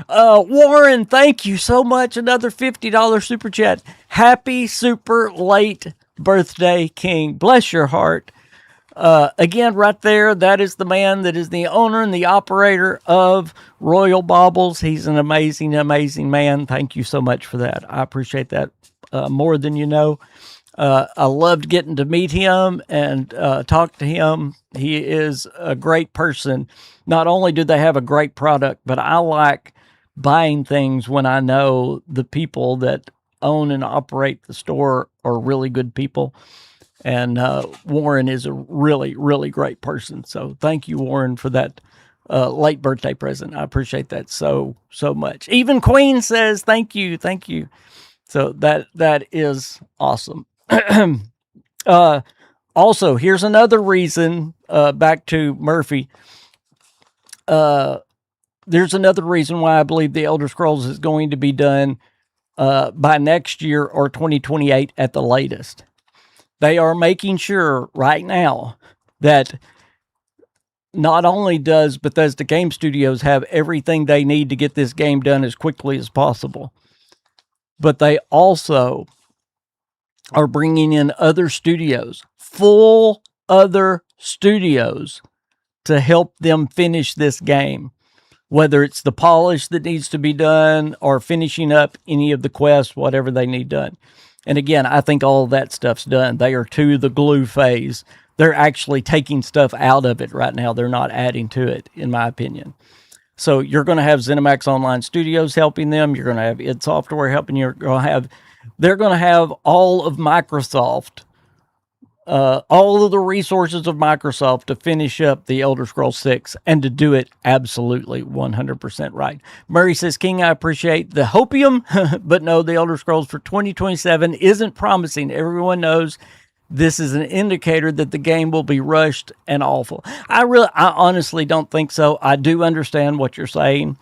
Warren, thank you so much. Another $50 super chat. Happy super late birthday, King. Bless your heart. Again, right there, that is the man that is the owner and the operator of Royal Baubles. He's an amazing, amazing man. Thank you so much for that. I appreciate that more than you know. I loved getting to meet him and talk to him. He is a great person. Not only do they have a great product, but I like buying things when I know the people that own and operate the store are really good people. And Warren is a really, really great person. So thank you, Warren, for that late birthday present. I appreciate that so, so much. Even Queen says thank you. So that is awesome. Also, here's another reason, back to Murphy. There's another reason why I believe the Elder Scrolls is going to be done by next year or 2028 at the latest. They are making sure right now that not only does Bethesda Game Studios have everything they need to get this game done as quickly as possible, but they also are bringing in other studios, full other studios, to help them finish this game, whether it's the polish that needs to be done or finishing up any of the quests, whatever they need done. And again, I think all of that stuff's done. They are to the glue phase. They're actually taking stuff out of it right now. They're not adding to it, in my opinion. So you're going to have ZeniMax Online Studios helping them. You're going to have id Software helping you. They're going to have all of Microsoft, all of the resources of Microsoft to finish up the Elder Scrolls 6 and to do it absolutely 100% right. Murray says, King, I appreciate the hopium, but no, the Elder Scrolls for 2027 isn't promising. Everyone knows this is an indicator that the game will be rushed and awful. I honestly don't think so. I do understand what you're saying,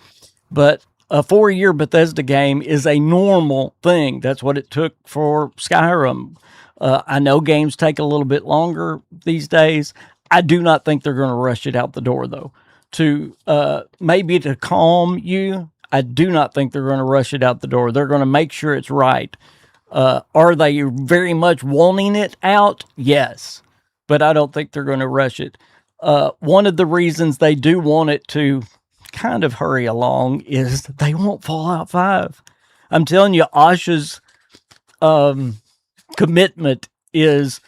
but a 4-year Bethesda game is a normal thing. That's what it took for Skyrim. I know games take a little bit longer these days. I do not think they're going to rush it out the door, though. Maybe to calm you, I do not think they're going to rush it out the door. They're going to make sure it's right. Are they very much wanting it out? Yes. But I don't think they're going to rush it. One of the reasons they do want it to kind of hurry along is they want Fallout 5. I'm telling you, Asha's commitment is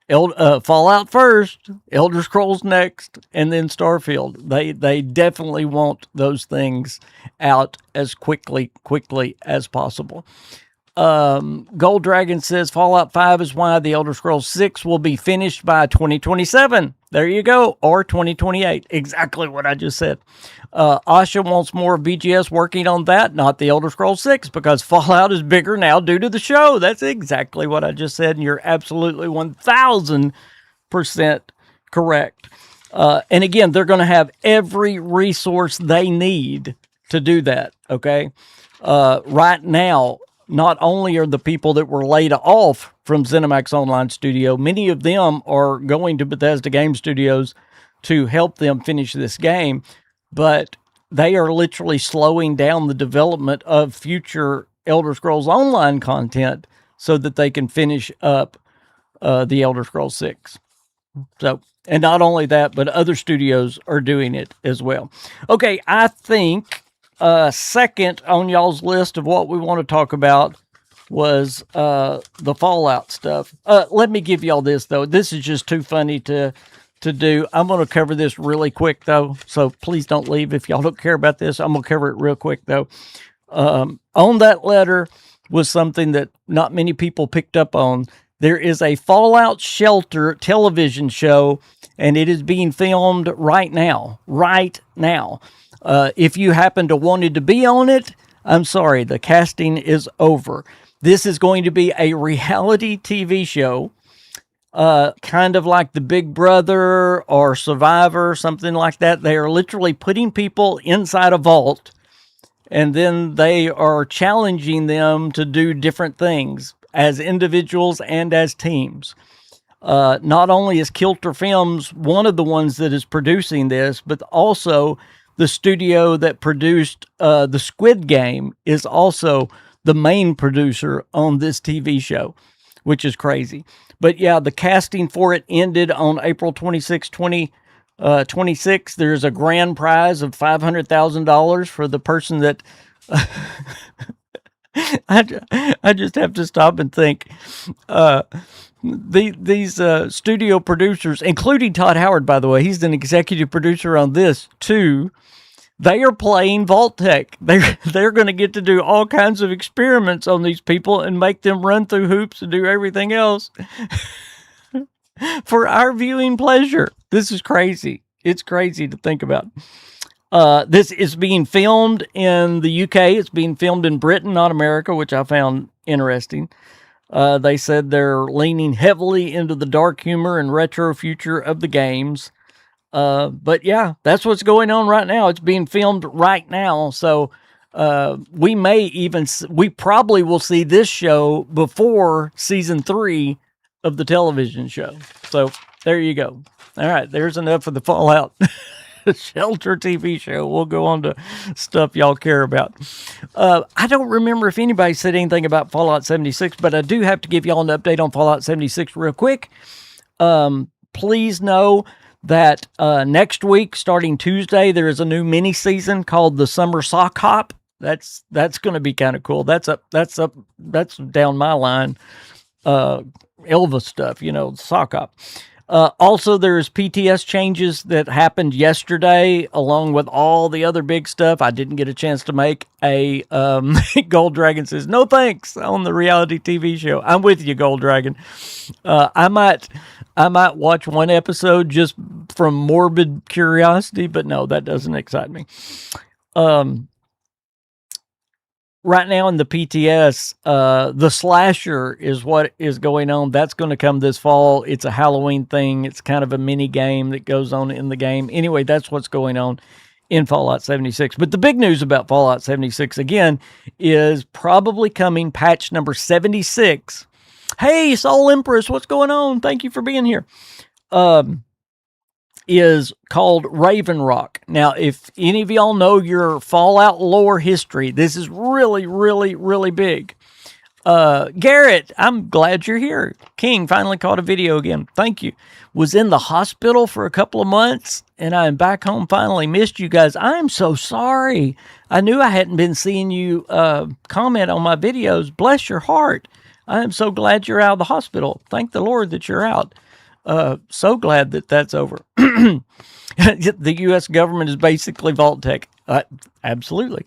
Fallout first, Elder Scrolls next, and then Starfield. They definitely want those things out as quickly as possible. Gold Dragon says Fallout 5 is why the Elder Scrolls 6 will be finished by 2027. There you go. Or 2028. Exactly what I just said. Asha wants more VGS working on that, not the Elder Scrolls 6, because Fallout is bigger now due to the show. That's exactly what I just said, and you're absolutely 1,000% correct. And again, they're going to have every resource they need to do that, okay? Right now, not only are the people that were laid off from ZeniMax Online Studio, many of them are going to Bethesda Game Studios to help them finish this game, but they are literally slowing down the development of future Elder Scrolls Online content so that they can finish up the Elder Scrolls 6. So, and not only that, but other studios are doing it as well. Okay, I think second on y'all's list of what we want to talk about was the Fallout stuff. Let me give y'all this, though. This is just too funny to do. I'm going to cover this really quick, though, so please don't leave if y'all don't care about this. I'm going to cover it real quick, though. On that letter was something that not many people picked up on. There is a Fallout Shelter television show, and it is being filmed right now. Right now. If you happen to wanted to be on it, I'm sorry, the casting is over. This is going to be a reality TV show, kind of like the Big Brother or Survivor, something like that. They are literally putting people inside a vault, and then they are challenging them to do different things as individuals and as teams. Not only is Kilter Films one of the ones that is producing this, but also the studio that produced the Squid Game is also the main producer on this TV show, which is crazy. But yeah, the casting for it ended on April 26, 2026. There's a grand prize of $500,000 for the person that... I just have to stop and think. These studio producers, including Todd Howard, by the way, he's an executive producer on this too. They are playing Vault Tech. They're going to get to do all kinds of experiments on these people and make them run through hoops and do everything else for our viewing pleasure. This is crazy. It's crazy to think about. This is being filmed in the UK. It's being filmed in Britain, not America, which I found interesting. They said they're leaning heavily into the dark humor and retro future of the games. But yeah, that's what's going on right now. It's being filmed right now. So we probably will see this show before season 3 of the television show. So there you go. All right, there's enough of the Fallout Shelter TV show. We'll go on to stuff y'all care about. I don't remember if anybody said anything about Fallout 76, but I do have to give y'all an update on Fallout 76 real quick. Please know that next week, starting Tuesday, there is a new mini season called the Summer Sock Hop. That's going to be kind of cool. That's down my line. Elva stuff, sock hop. Also, there's PTS changes that happened yesterday, along with all the other big stuff. I didn't get a chance to make a Gold Dragon says no thanks on the reality TV show. I'm with you, Gold Dragon. I might watch one episode just from morbid curiosity, but no, that doesn't excite me. Right now in the PTS, the Slasher is what is going on. That's going to come this fall. It's a Halloween thing. It's kind of a mini game that goes on in the game. Anyway, that's what's going on in Fallout 76. But the big news about Fallout 76, again, is probably coming patch number 76. Hey, Soul Empress, what's going on? Thank you for being here. Is called Raven Rock. Now, if any of y'all know your Fallout lore history, this is really, really, really big. Garrett, I'm glad you're here. King finally caught a video again. Thank you. Was in the hospital for a couple of months, and I'm back home finally. Missed you guys. I'm so sorry. I knew I hadn't been seeing you comment on my videos. Bless your heart. I am so glad you're out of the hospital. Thank the Lord that you're out. So glad that that's over. The U.S. government is basically Vault Tech. Absolutely.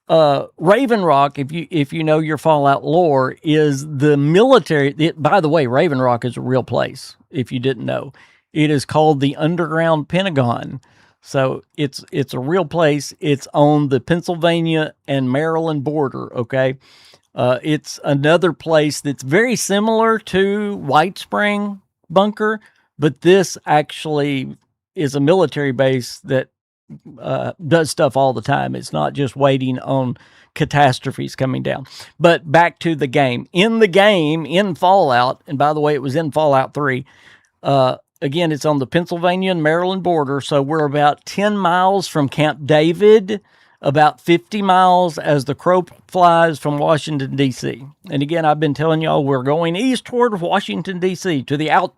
Raven Rock, if you know your Fallout lore, is the military. By the way, Raven Rock is a real place. If you didn't know, it is called the Underground Pentagon. So it's a real place. It's on the Pennsylvania and Maryland border. Okay. It's another place that's very similar to White Spring Bunker, but this actually is a military base that does stuff all the time. It's not just waiting on catastrophes coming down. But back to the game. In the game, in Fallout, and by the way, it was in Fallout 3, again, it's on the Pennsylvania and Maryland border, so we're about 10 miles from Camp David, about 50 miles as the crow flies from Washington, D.C. And again, I've been telling y'all we're going east toward Washington, D.C.,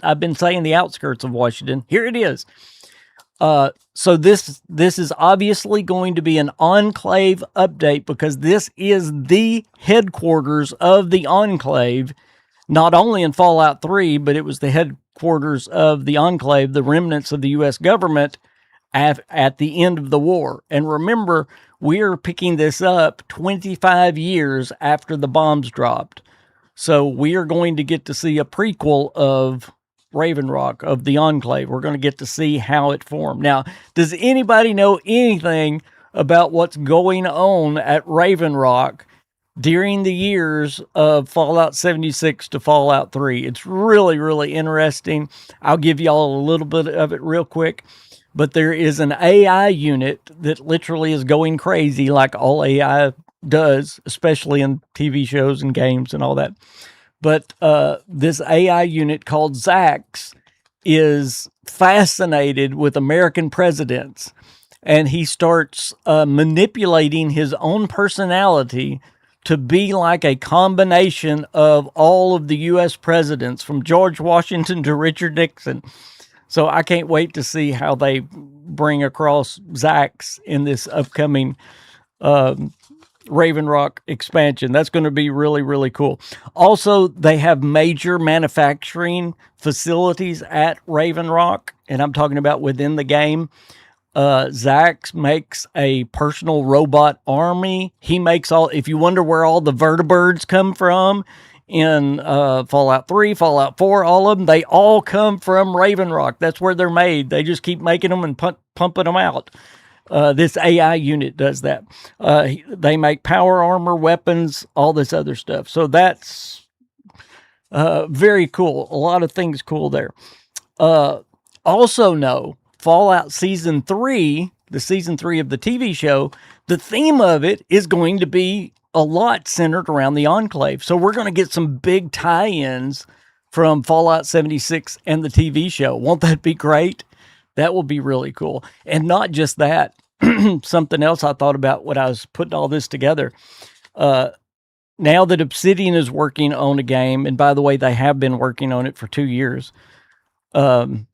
I've been saying the outskirts of Washington. Here it is. So this is obviously going to be an Enclave update because this is the headquarters of the Enclave, not only in Fallout 3, but it was the headquarters of the Enclave, the remnants of the U.S. government at the end of the war. And remember, we're picking this up 25 years after the bombs dropped. So we are going to get to see a prequel of Raven Rock, of the Enclave. We're going to get to see how it formed. Now, does anybody know anything about what's going on at Raven Rock during the years of Fallout 76 to Fallout 3? It's really, really interesting. I'll give y'all a little bit of it real quick. But there is an AI unit that literally is going crazy like all AI does, especially in TV shows and games and all that. But this AI unit called Zax is fascinated with American presidents. And he starts manipulating his own personality to be like a combination of all of the U.S. presidents, from George Washington to Richard Nixon. So I can't wait to see how they bring across Zax in this upcoming Raven Rock expansion. That's going to be really, really cool. Also, they have major manufacturing facilities at Raven Rock, and I'm talking about within the game. Zax makes a personal robot army. He makes all, if you wonder where all the vertibirds come from, in Fallout 3, Fallout 4, all of them, they all come from Raven Rock. That's where they're made. They just keep making them and pumping them out. This AI unit does that. They make power armor, weapons, all this other stuff. So that's very cool. A lot of things cool there. Also know, Fallout Season 3, the Season 3 of the TV show, the theme of it is going to be a lot centered around the Enclave. So we're going to get some big tie-ins from Fallout 76 and the TV show. Won't that be great? That will be really cool. And not just that, something else I thought about when I was putting all this together. Now that Obsidian is working on a game, and by the way, they have been working on it for 2 years, Fallout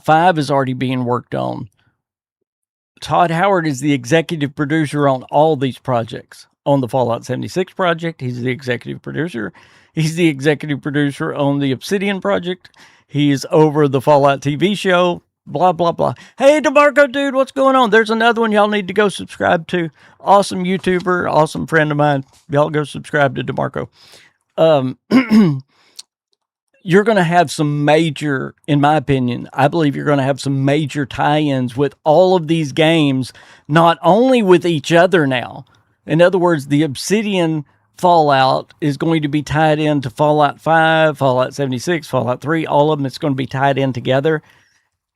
5 is already being worked on. Todd Howard is the executive producer on all these projects. On the Fallout 76 project, he's the executive producer. He's the executive producer on the Obsidian project. He's over the Fallout TV show, blah, blah, blah. Hey, DeMarco, dude, what's going on? There's another one y'all need to go subscribe to. Awesome YouTuber, awesome friend of mine. Y'all go subscribe to DeMarco. You're going to have some major, in my opinion, I believe you're going to have some major tie-ins with all of these games, not only with each other now. In other words, the Obsidian Fallout is going to be tied into Fallout 5, Fallout 76, Fallout 3, all of them. It's going to be tied in together.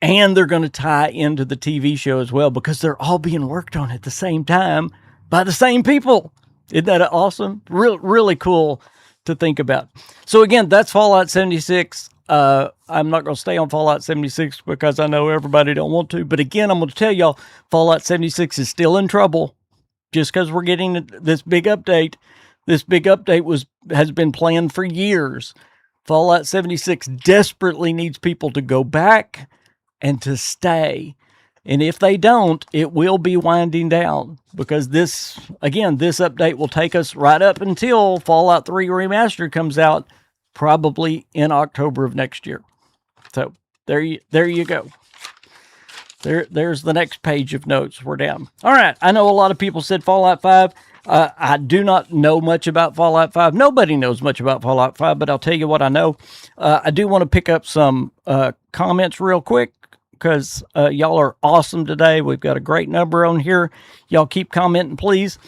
And they're going to tie into the TV show as well, because they're all being worked on at the same time by the same people. Isn't that awesome? Really cool to think about. So again, that's Fallout 76. I'm not going to stay on Fallout 76 because I know everybody don't want to. But again, I'm going to tell y'all, Fallout 76 is still in trouble just because we're getting this big update. This big update has been planned for years. Fallout 76 desperately needs people to go back and to stay. And if they don't, it will be winding down, because this update will take us right up until Fallout 3 Remastered comes out, probably in October of next year. So there you go. There's the next page of notes. We're down. All right. I know a lot of people said Fallout 5. I do not know much about Fallout 5. Nobody knows much about Fallout 5, but I'll tell you what I know. I do want to pick up some comments real quick, because y'all are awesome today. We've got a great number on here. Y'all keep commenting, please.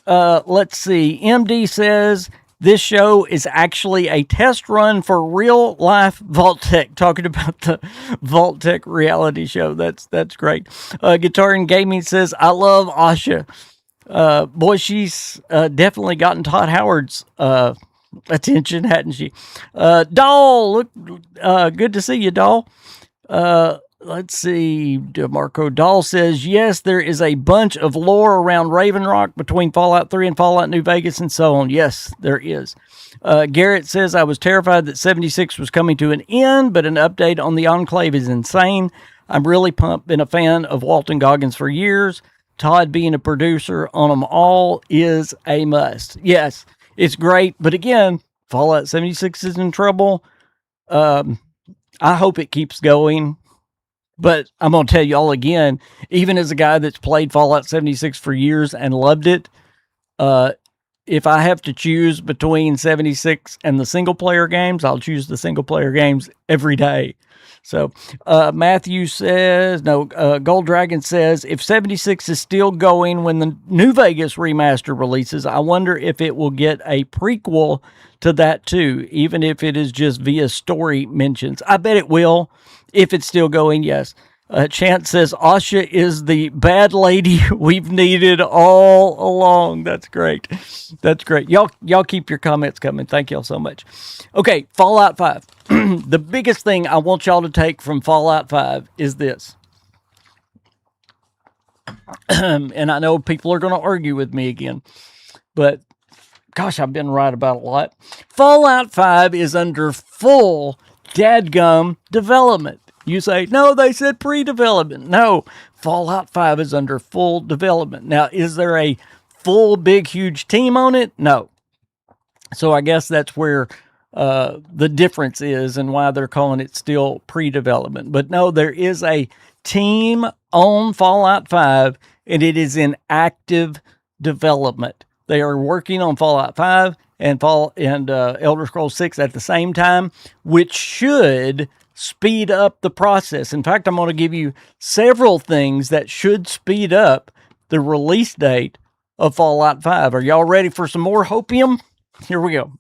Let's see. MD says, this show is actually a test run for real life Vault-Tec. Talking about the Vault-Tec reality show. That's great. Guitar and Gaming says, I love Asha. Boy, she's definitely gotten Todd Howard's attention, hadn't she? Doll, look, good to see you, Doll. let's see. DeMarco Dahl says, yes, there is a bunch of lore around Raven Rock between Fallout 3 and Fallout New Vegas and so on. Yes, there is. Garrett says, I was terrified that 76 was coming to an end, but an update on the Enclave is insane. I'm really pumped. Been a fan of Walton Goggins for years. Todd being a producer on them all is a must. Yes, it's great. But again, Fallout 76 is in trouble. I hope it keeps going. But I'm going to tell you all again, even as a guy that's played Fallout 76 for years and loved it, if I have to choose between 76 and the single-player games, I'll choose the single-player games every day. So Matthew says, Gold Dragon says, if 76 is still going when the New Vegas remaster releases, I wonder if it will get a prequel to that too, even if it is just via story mentions. I bet it will. If it's still going, yes. Chance says, Asha is the bad lady we've needed all along. That's great. That's great. Y'all keep your comments coming. Thank y'all so much. Okay, Fallout 5. The biggest thing I want y'all to take from Fallout 5 is this. And I know people are going to argue with me again, but gosh, I've been right about a lot. Fallout 5 is under full dadgum development. You say, no, they said pre-development. No, Fallout 5 is under full development. Now, is there a full, big, huge team on it? No. So I guess that's where the difference is and why they're calling it still pre-development. But no, there is a team on Fallout 5, and it is in active development. They are working on Fallout 5 and Elder Scrolls 6 at the same time, which should speed up the process. In fact, I'm going to give you several things that should speed up the release date of Fallout 5. Are y'all ready for some more hopium? Here we go.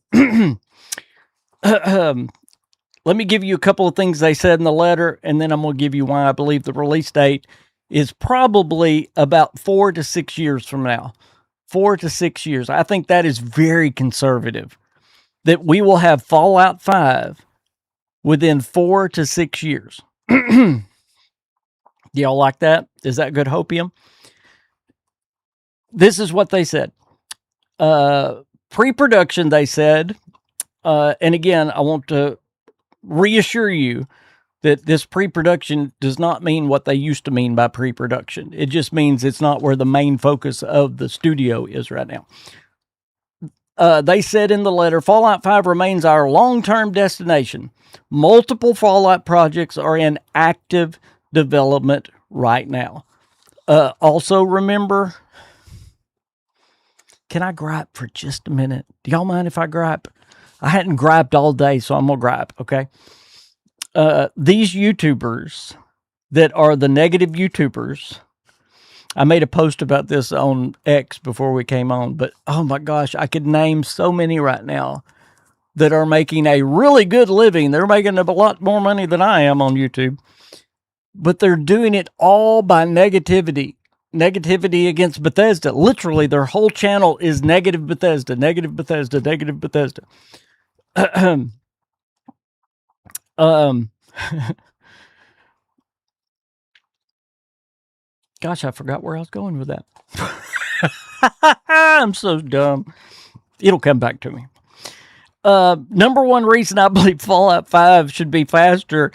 Let me give you a couple of things they said in the letter, and then I'm going to give you why I believe the release date is probably about 4 to 6 years from now. 4 to 6 years. I think that is very conservative. That we will have Fallout 5 within 4 to 6 years. Y'all like that? Is that good hopium? This is what they said. Pre-production, they said, and again, I want to reassure you that this pre-production does not mean what they used to mean by pre-production. It just means it's not where the main focus of the studio is right now. They said in the letter, Fallout 5 remains our long-term destination. Multiple Fallout projects are in active development right now. Also remember, can I gripe for just a minute? Do y'all mind if I gripe? I hadn't griped all day, so I'm going to gripe, okay? These YouTubers that are the negative YouTubers, I made a post about this on X before we came on, but oh my gosh, I could name so many right now that are making a really good living. They're making a lot more money than I am on YouTube, but they're doing it all by negativity against Bethesda. Literally, their whole channel is negative Bethesda, negative Bethesda, negative Bethesda. Gosh, I forgot where I was going with that. I'm so dumb. It'll come back to me. Number one reason I believe Fallout 5 should be faster,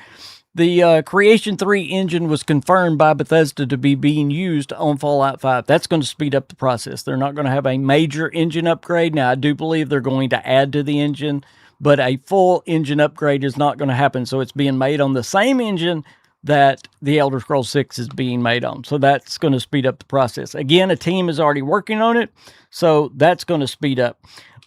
the Creation 3 engine was confirmed by Bethesda to be being used on Fallout 5. That's going to speed up the process. They're not going to have a major engine upgrade. Now, I do believe they're going to add to the engine, but a full engine upgrade is not going to happen. So it's being made on the same engine that the Elder Scrolls 6 is being made on. So that's going to speed up the process. Again, a team is already working on it, so that's going to speed up.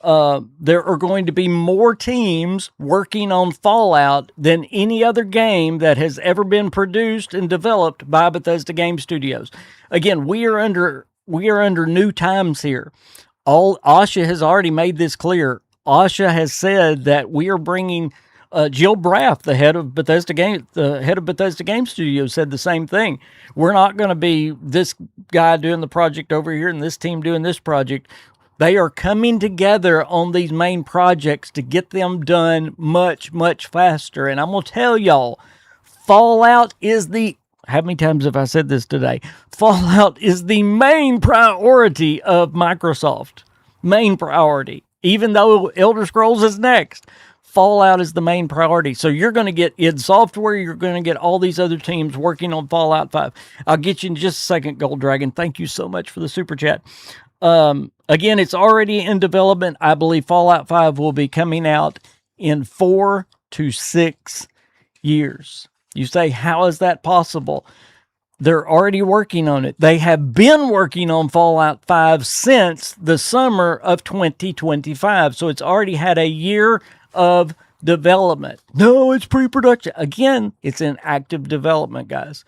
There are going to be more teams working on Fallout than any other game that has ever been produced and developed by Bethesda Game Studios. Again, we are under new times here. Asha has already made this clear. Asha has said that we are bringing Jill Braff, the head of Bethesda Game Studios, said the same thing. We're not going to be this guy doing the project over here and this team doing this project. They are coming together on these main projects to get them done much, much faster. And I'm going to tell y'all, Fallout is the, how many times have I said this today? Fallout is the main priority of Microsoft. Main priority. Even though Elder Scrolls is next, Fallout is the main priority. So you're going to get id Software. You're going to get all these other teams working on Fallout 5. I'll get you in just a second, Gold Dragon. Thank you so much for the super chat. Again, it's already in development. I believe Fallout 5 will be coming out in 4 to 6 years. You say, how is that possible? They're already working on it. They have been working on Fallout 5 since the summer of 2025. So it's already had a year of development. No, it's pre-production. Again, it's in active development, guys.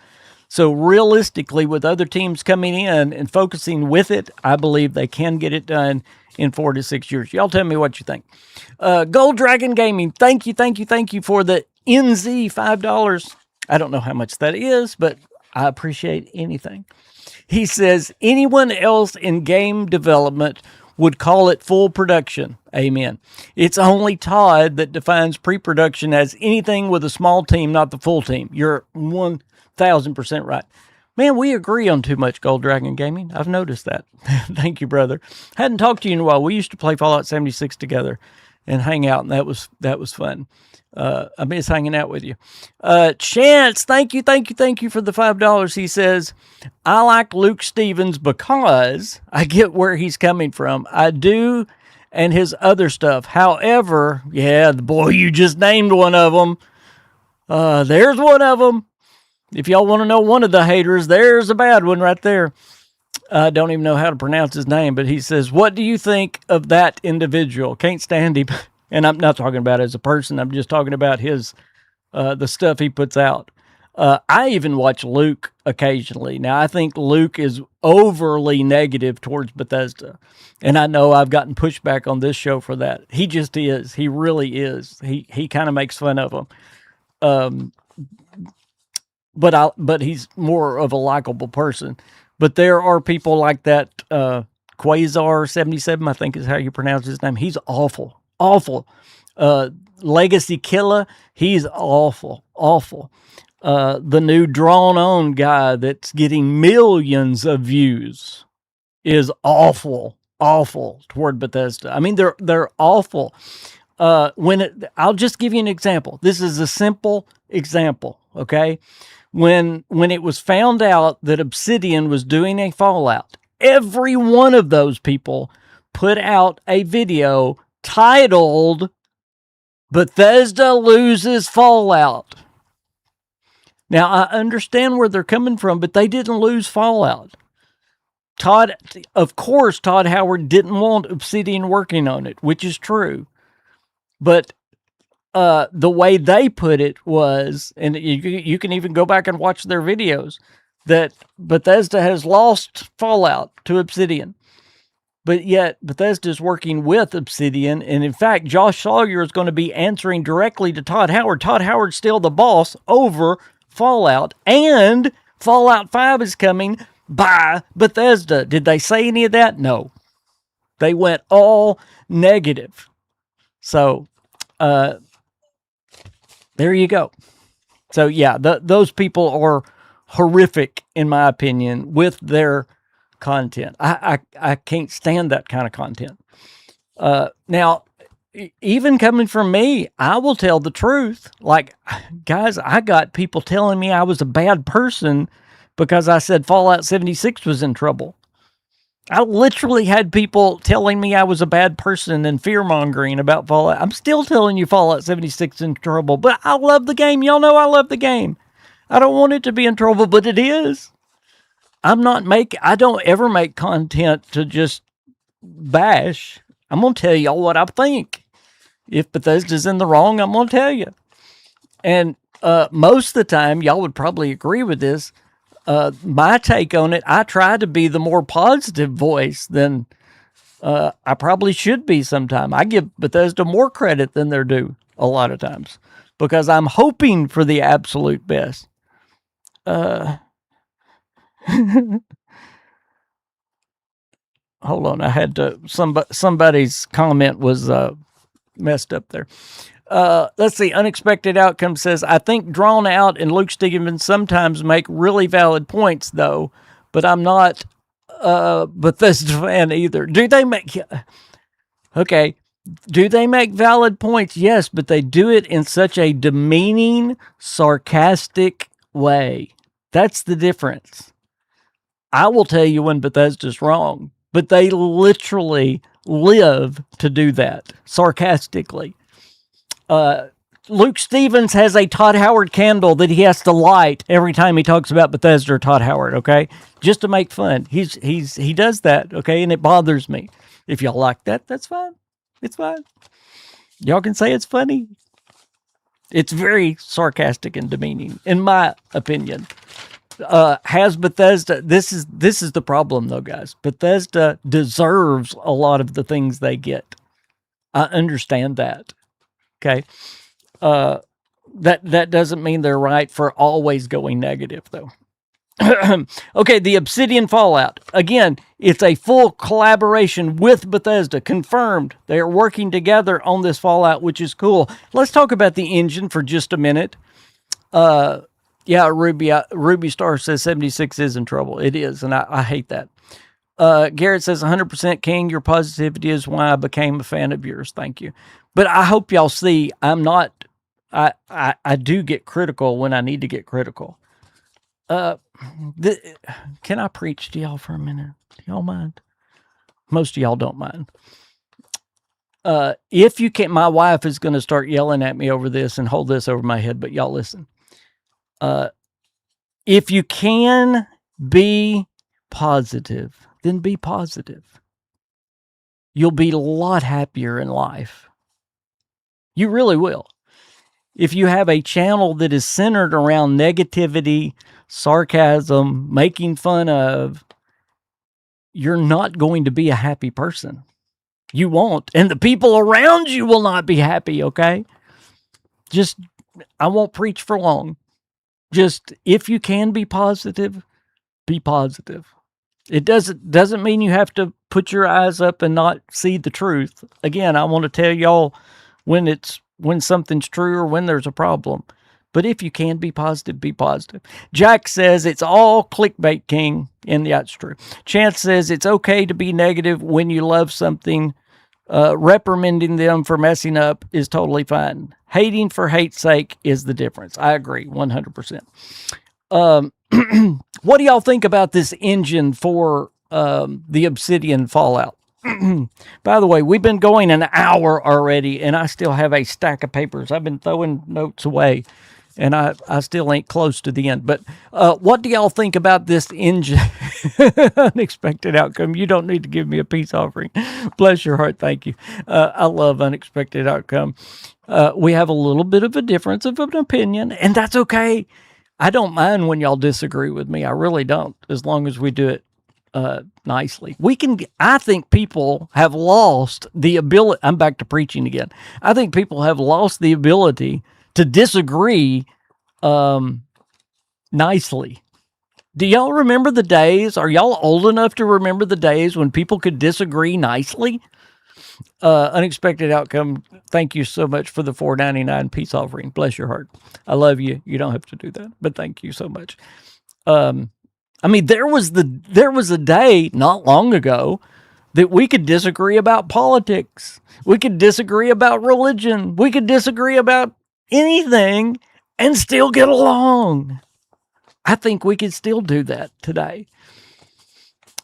So realistically, with other teams coming in and focusing with it, I believe they can get it done in 4 to 6 years. Y'all tell me what you think. Gold Dragon Gaming, thank you for the NZ $5. I don't know how much that is, but I appreciate anything. He says, anyone else in game development would call it full production. Amen. It's only Todd that defines pre-production as anything with a small team, not the full team. You're 1,000% right. Man, we agree on too much, Gold Dragon Gaming. I've noticed that. Thank you, brother. Hadn't talked to you in a while. We used to play Fallout 76 together and hang out, and that was fun. I miss hanging out with you. Chance, thank you for the $5. He says, I like Luke Stevens because I get where he's coming from. I do, and his other stuff. However, yeah, the boy, you just named one of them. There's one of them. If y'all want to know one of the haters, there's a bad one right there. I don't even know how to pronounce his name, but he says, what do you think of that individual? Can't stand him. And I'm not talking about as a person. I'm just talking about his, the stuff he puts out. I even watch Luke occasionally. Now, I think Luke is overly negative towards Bethesda. And I know I've gotten pushback on this show for that. He just is. He really is. He kind of makes fun of them. But he's more of a likable person. But there are people like that, Quasar77, I think is how you pronounce his name. He's awful. Legacy Killer, he's awful. The new Drawn On guy that's getting millions of views is awful toward Bethesda. I mean, they're awful. I'll just give you an example. This is a simple example, okay? When it was found out that Obsidian was doing a Fallout, every one of those people put out a video titled Bethesda Loses Fallout. Now, I understand where they're coming from, but they didn't lose Fallout. Of course, Todd Howard didn't want Obsidian working on it, which is true. But the way they put it was, and you can even go back and watch their videos, that Bethesda has lost Fallout to Obsidian. But yet, Bethesda is working with Obsidian, and in fact, Josh Sawyer is going to be answering directly to Todd Howard. Todd Howard's still the boss over Fallout, and Fallout 5 is coming by Bethesda. Did they say any of that? No. They went all negative. So, there you go. So, yeah, those people are horrific, in my opinion, with their content. I can't stand that kind of content. Now, even coming from me, I will tell the truth. Like, guys, I got people telling me I was a bad person because I said Fallout 76 was in trouble. I literally had people telling me I was a bad person and fear-mongering about Fallout. I'm still telling you Fallout 76 is in trouble, but I love the game. Y'all know I love the game. I don't want it to be in trouble, but it is. I don't ever make content to just bash. I'm going to tell y'all what I think. If Bethesda's in the wrong, I'm going to tell you. And most of the time, y'all would probably agree with this. My take on it, I try to be the more positive voice than I probably should be sometime. I give Bethesda more credit than they're due a lot of times because I'm hoping for the absolute best. Hold on, I had to, somebody's comment was messed up there. Let's see. Unexpected Outcome says, I think Drawn Out and Luke Stevens sometimes make really valid points, though, but I'm not Bethesda fan either. Do they make... Okay. Do they make valid points? Yes, but they do it in such a demeaning, sarcastic way. That's the difference. I will tell you when Bethesda's wrong, but they literally live to do that sarcastically. Luke Stevens has a Todd Howard candle that he has to light every time he talks about Bethesda or Todd Howard, okay? Just to make fun. He does that, okay? And it bothers me. If y'all like that, that's fine. It's fine. Y'all can say it's funny. It's very sarcastic and demeaning, in my opinion. Has Bethesda... This is the problem, though, guys. Bethesda deserves a lot of the things they get. I understand that. Okay. That doesn't mean they're right for always going negative, though. Okay, the Obsidian Fallout. Again, it's a full collaboration with Bethesda. Confirmed. They are working together on this Fallout, which is cool. Let's talk about the engine for just a minute. Yeah, Ruby Star says 76 is in trouble. It is, and I hate that. Garrett says 100% King. Your positivity is why I became a fan of yours. Thank you. But I hope y'all see I'm not... I do get critical when I need to get critical. Can I preach to y'all for a minute? Do y'all mind? Most of y'all don't mind. If you can't, my wife is going to start yelling at me over this and hold this over my head, but y'all listen. If you can be positive, then be positive. You'll be a lot happier in life. You really will. If you have a channel that is centered around negativity, sarcasm, making fun of, you're not going to be a happy person. You won't. And the people around you will not be happy, okay? Just, I won't preach for long. Just, if you can be positive, be positive. It doesn't mean you have to put your eyes up and not see the truth. Again, I want to tell y'all when something's true or when there's a problem. But if you can be positive, be positive. Jack says it's all clickbait, King. And yeah, it's true. Chance says it's okay to be negative when you love something. Reprimanding them for messing up is totally fine. Hating for hate's sake is the difference. I agree 100%. What do y'all think about this engine for the Obsidian Fallout? By the way, we've been going an hour already, and I still have a stack of papers. I've been throwing notes away, and I still ain't close to the end. But what do y'all think about this engine? Unexpected Outcome. You don't need to give me a peace offering. Bless your heart. Thank you. I love Unexpected Outcome. We have a little bit of a difference of an opinion, and that's okay. I don't mind when y'all disagree with me. I really don't, as long as we do it nicely. I think people have lost the ability. I'm back to preaching again. I think people have lost the ability to disagree nicely. Do y'all remember the days? Are y'all old enough to remember the days when people could disagree nicely? Unexpected Outcome. Thank you so much for the $4.99 peace offering. Bless your heart. I love you. You don't have to do that, but thank you so much. I mean, there was a day not long ago that we could disagree about politics. We could disagree about religion. We could disagree about anything and still get along. I think we could still do that today.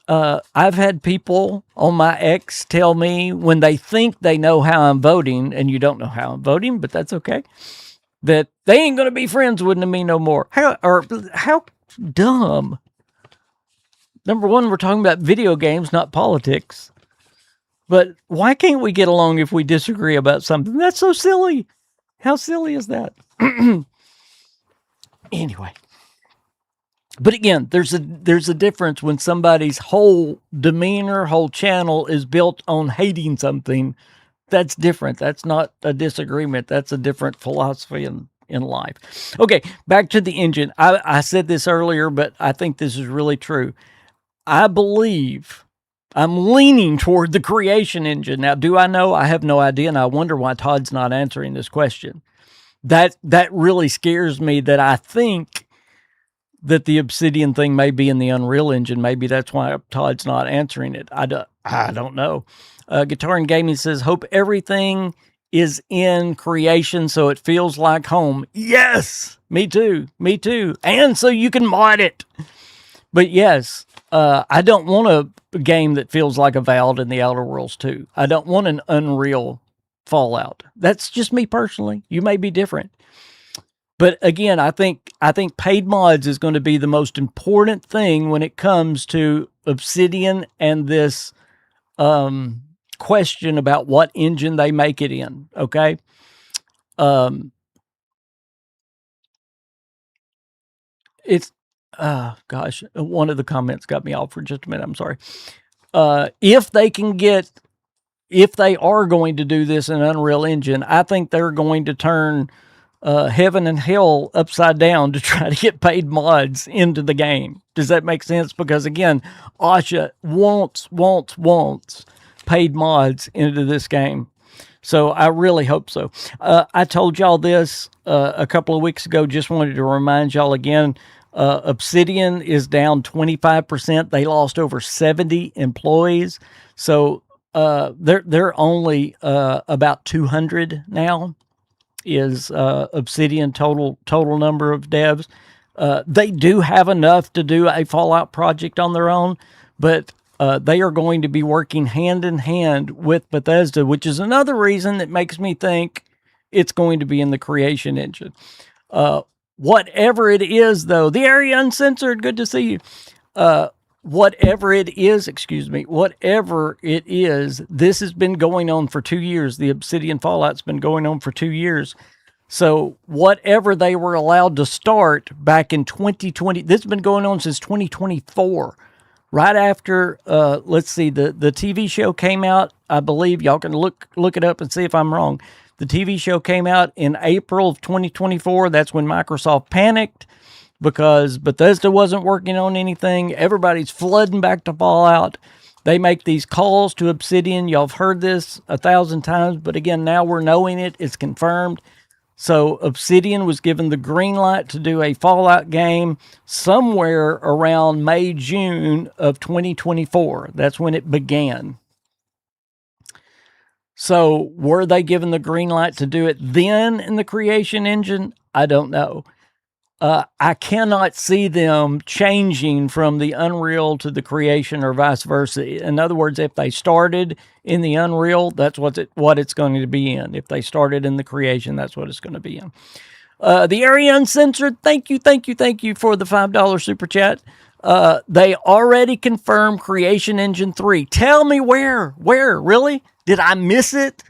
I've had people on my X tell me when they think they know how I'm voting, and you don't know how I'm voting, but that's okay, that they ain't going to be friends with me no more. How dumb. Number one, we're talking about video games, not politics. But why can't we get along if we disagree about something? That's so silly. How silly is that? Anyway. But again, there's a difference when somebody's whole demeanor, whole channel is built on hating something. That's different. That's not a disagreement. That's a different philosophy in life. Okay, back to the engine. I said this earlier, but I think this is really true. I believe I'm leaning toward the creation engine. Now, do I know? I have no idea, and I wonder why Todd's not answering this question. That really scares me, that I think that the Obsidian thing may be in the Unreal Engine. Maybe that's why Todd's not answering it. I don't know. Guitar and Gaming says, hope everything is in creation so it feels like home. Yes, me too. And so you can mod it. But yes, I don't want a game that feels like Avowed in the Outer Worlds 2. I don't want an Unreal Fallout. That's just me personally. You may be different. But again, I think paid mods is going to be the most important thing when it comes to Obsidian and this question about what engine they make it in. Okay. It's gosh, one of the comments got me off for just a minute. I'm sorry. If they are going to do this in Unreal Engine, I think they're going to turn heaven and hell upside down to try to get paid mods into the game. Does that make sense? Because again, Asha wants paid mods into this game. So I really hope so. I told y'all this a couple of weeks ago. Just wanted to remind y'all again. Obsidian is down 25%. They lost over 70 employees. So they're only about 200 now. Is Obsidian total number of devs. They do have enough to do a Fallout project on their own, but they are going to be working hand in hand with Bethesda, which is another reason that makes me think it's going to be in the creation engine. Whatever it is, though, the Area Uncensored, good to see you. Whatever it is, this has been going on for 2 years. The Obsidian Fallout's been going on for 2 years. So whatever they were allowed to start back in 2020, this has been going on since 2024. Right after, let's see, the TV show came out. I believe y'all can look it up and see if I'm wrong. The TV show came out in April of 2024. That's when Microsoft panicked, because Bethesda wasn't working on anything. Everybody's flooding back to Fallout. They make these calls to Obsidian. Y'all have heard this 1,000 times, but again, now we're knowing it. It's confirmed. So Obsidian was given the green light to do a Fallout game somewhere around May, June of 2024. That's when it began. So were they given the green light to do it then in the creation engine? I don't know. I cannot see them changing from the Unreal to the creation or vice versa. In other words, if they started in the Unreal, that's what it's going to be in. If they started in the creation, that's what it's going to be in. The Area Uncensored, thank you for the $5 super chat. They already confirmed Creation Engine 3. Tell me where? Really? Did I miss it?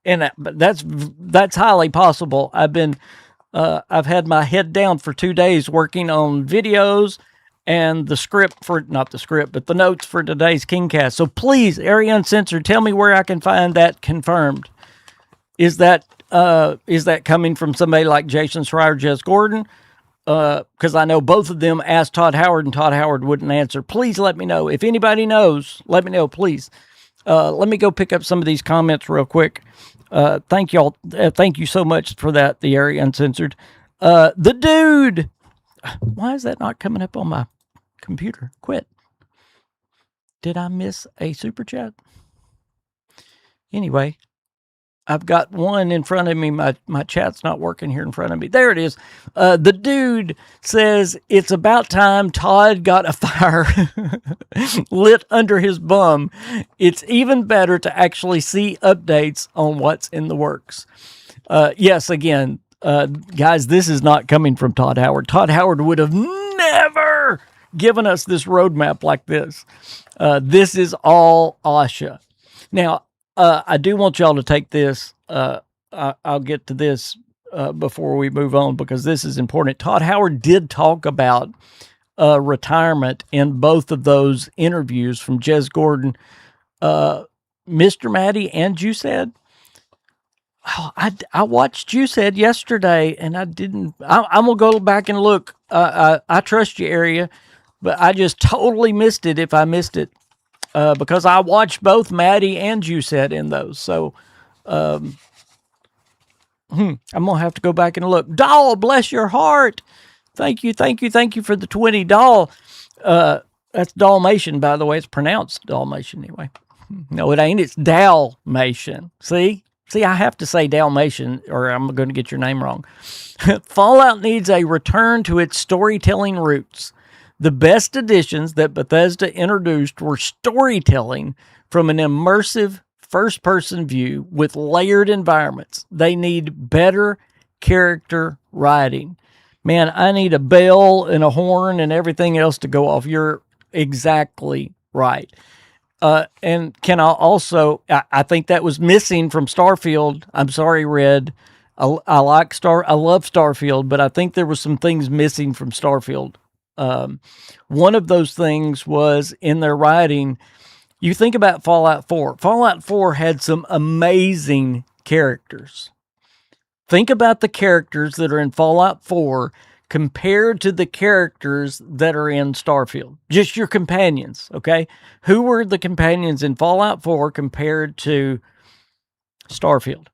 And that's highly possible. I've had my head down for 2 days working on videos and the notes for today's KingCast. So please, Area Uncensored, tell me where I can find that confirmed. Is that coming from somebody like Jason Schreier, Jez Gordon? Because I know both of them asked Todd Howard, and Todd Howard wouldn't answer. Please let me know. If anybody knows, let me know, please. Let me go pick up some of these comments real quick. Thank y'all. Thank you so much for that, the Area Uncensored. The dude. Why is that not coming up on my computer? Quit. Did I miss a super chat? Anyway, I've got one in front of me. My chat's not working here in front of me. There it is. The dude says, it's about time Todd got a fire lit under his bum. It's even better to actually see updates on what's in the works. Yes, again, guys, this is not coming from Todd Howard. Todd Howard would have never given us this roadmap like this. This is all Asha. Now, I do want y'all to take this. I'll get to this before we move on, because this is important. Todd Howard did talk about retirement in both of those interviews from Jez Gordon, Mr. Maddie, and Juiced. Oh, I watched Juiced yesterday, and I didn't. I'm gonna go back and look. I trust you, Area, but I just totally missed it if I missed it. because I watched both Maddie and Juicette in those. So I'm going to have to go back and look. Doll, bless your heart. Thank you for the 20 doll. That's Dalmatian, by the way. It's pronounced Dalmatian anyway. No, it ain't. It's Dalmatian. See, I have to say Dalmatian or I'm going to get your name wrong. Fallout needs a return to its storytelling roots. The best additions that Bethesda introduced were storytelling from an immersive first-person view with layered environments. They need better character writing. Man, I need a bell and a horn and everything else to go off. You're exactly right. And can I also, I think that was missing from Starfield. I'm sorry, Red. I love Starfield, but I think there was some things missing from Starfield. One of those things was in their writing. You think about Fallout 4. Fallout 4 had some amazing characters. Think about the characters that are in Fallout 4 compared to the characters that are in Starfield. Just your companions, okay? Who were the companions in Fallout 4 compared to Starfield?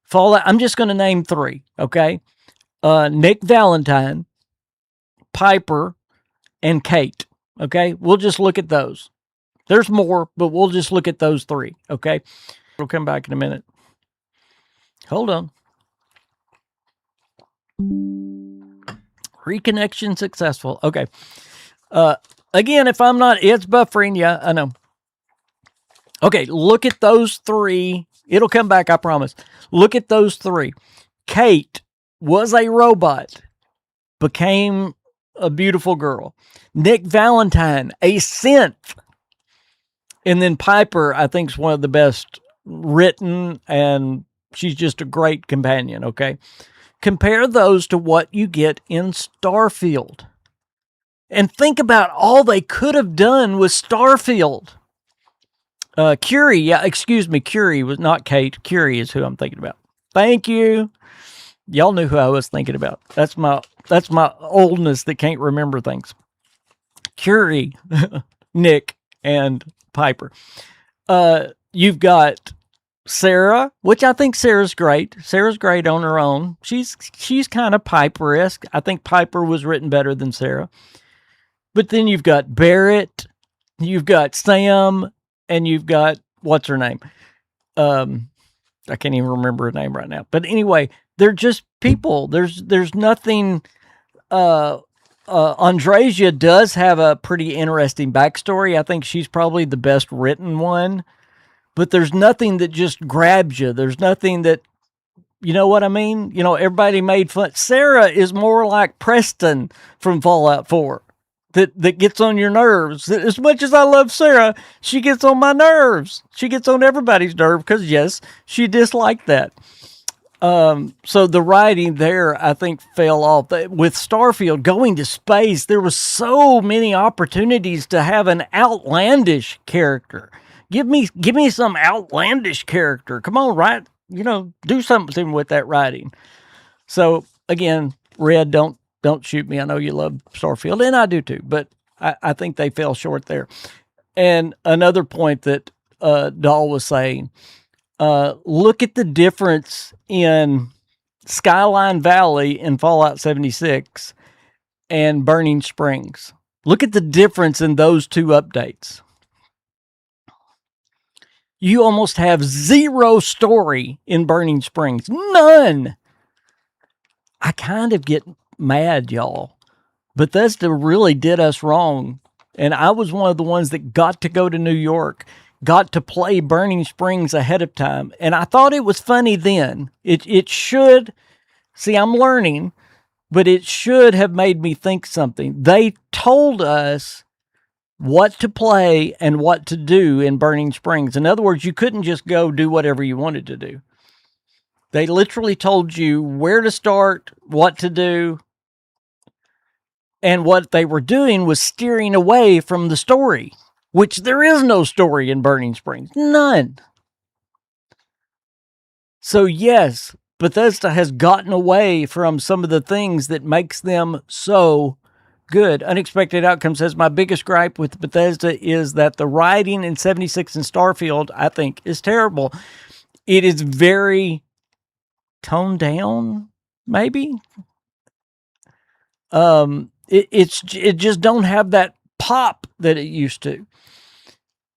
Fallout, I'm just going to name 3, okay? Nick Valentine, Piper, and Kate, okay? We'll just look at those. There's more, but we'll just look at those 3, okay? We'll come back in a minute. Hold on. Reconnection successful. Okay. Again, if I'm not, it's buffering. Yeah, I know. Okay, look at those 3. It'll come back, I promise. Look at those 3. Kate was a robot, became a beautiful girl. Nick Valentine, a synth. And then Piper, I think, is one of the best written, and she's just a great companion, okay? Compare those to what you get in Starfield. And think about all they could have done with Starfield. Curie, Curie was not Kate. Curie is who I'm thinking about. Thank you. Y'all knew who I was thinking about. That's my oldness that can't remember things. Curie, Nick, and Piper. You've got Sarah, which I think Sarah's great. Sarah's great on her own. She's kind of Piper-esque. I think Piper was written better than Sarah. But then you've got Barrett, you've got Sam, and you've got, what's her name? I can't even remember her name right now. But anyway, they're just people. There's nothing. Andresia does have a pretty interesting backstory. I think she's probably the best written one. But there's nothing that just grabs you. There's nothing that, you know what I mean? You know, everybody made fun. Sarah is more like Preston from Fallout 4. That gets on your nerves. As much as I love Sarah, she gets on my nerves. She gets on everybody's nerve because, yes, she disliked that. So the writing there, I think, fell off. With Starfield going to space, there was so many opportunities to have an outlandish character. Give me some outlandish character. Come on, write, do something with that writing. So again, Red, don't shoot me. I know you love Starfield, and I do too, but I think they fell short there. And another point that Dahl was saying, look at the difference in Skyline Valley in Fallout 76 and Burning Springs. Look at the difference in those 2 updates. You almost have 0 story in Burning Springs. None. I kind of get mad, y'all. Bethesda really did us wrong. And I was one of the ones that got to go to New York, got to play Burning Springs ahead of time. And I thought it was funny then. It should, see, I'm learning, but it should have made me think something. They told us what to play and what to do in Burning Springs. In other words, you couldn't just go do whatever you wanted to do. They literally told you where to start, what to do, and what they were doing was steering away from the story, which there is no story in Burning Springs. None. So yes, Bethesda has gotten away from some of the things that makes them so Good. Unexpected Outcome says, my biggest gripe with Bethesda is that the writing in 76 and Starfield, I think, is terrible. It is very toned down, maybe. It just don't have that pop that it used to.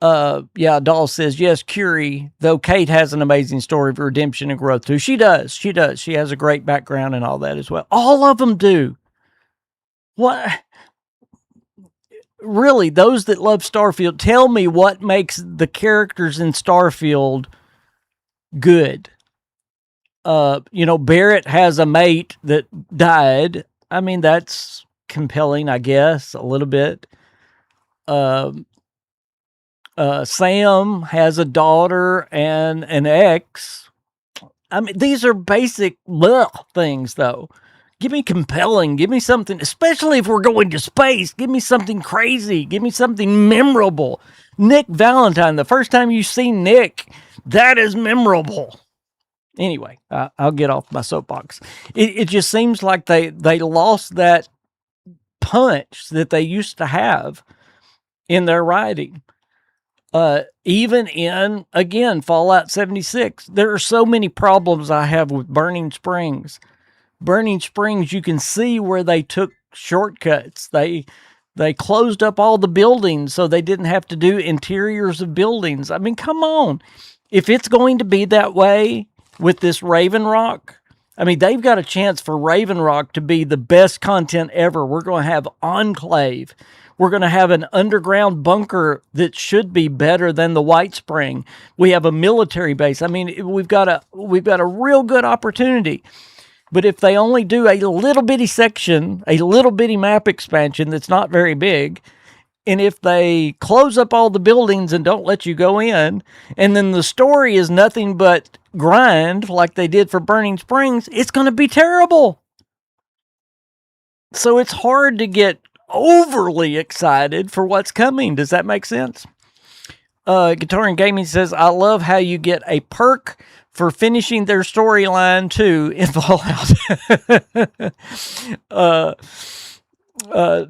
Yeah, Doll says, yes, Curie, though Kate has an amazing story of redemption and growth too. She does. She has a great background and all that as well. All of them do. What? Really, those that love Starfield, tell me what makes the characters in Starfield good. Barrett has a mate that died. I mean, that's compelling, I guess, a little bit. Sam has a daughter and an ex. I mean, these are basic things, though. Give me compelling. Give me something, especially if we're going to space. Give me something crazy. Give me something memorable. Nick Valentine, the first time you see Nick, that is memorable. Anyway, I'll get off my soapbox. It just seems like they lost that punch that they used to have in their writing. Even in, again, Fallout 76, there are so many problems I have with Burning Springs. Burning Springs, you can see where they took shortcuts. They closed up all the buildings so they didn't have to do interiors of buildings. I mean, come on. If it's going to be that way with this Raven Rock, I mean, they've got a chance for Raven Rock to be the best content ever. We're going to have Enclave. We're going to have an underground bunker that should be better than the White Spring. We have a military base. I mean, we've got a real good opportunity. But if they only do a little bitty section, a little bitty map expansion that's not very big, and if they close up all the buildings and don't let you go in, and then the story is nothing but grind like they did for Burning Springs, it's going to be terrible. So it's hard to get overly excited for what's coming. Does that make sense? Guitar and Gaming says, I love how you get a perk for finishing their storyline too in Fallout.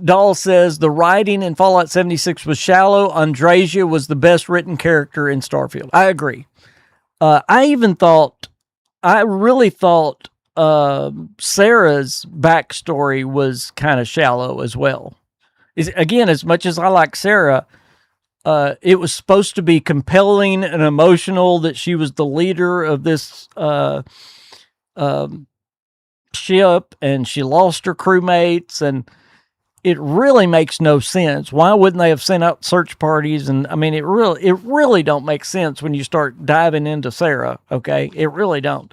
Doll says, the writing in Fallout 76 was shallow. Andrasia was the best written character in Starfield. I agree. I really thought Sarah's backstory was kind of shallow as well. Again, as much as I like Sarah, it was supposed to be compelling and emotional that she was the leader of this ship and she lost her crewmates, and it really makes no sense. Why wouldn't they have sent out search parties? And I mean, it really don't make sense when you start diving into Sarah. Okay, it really don't.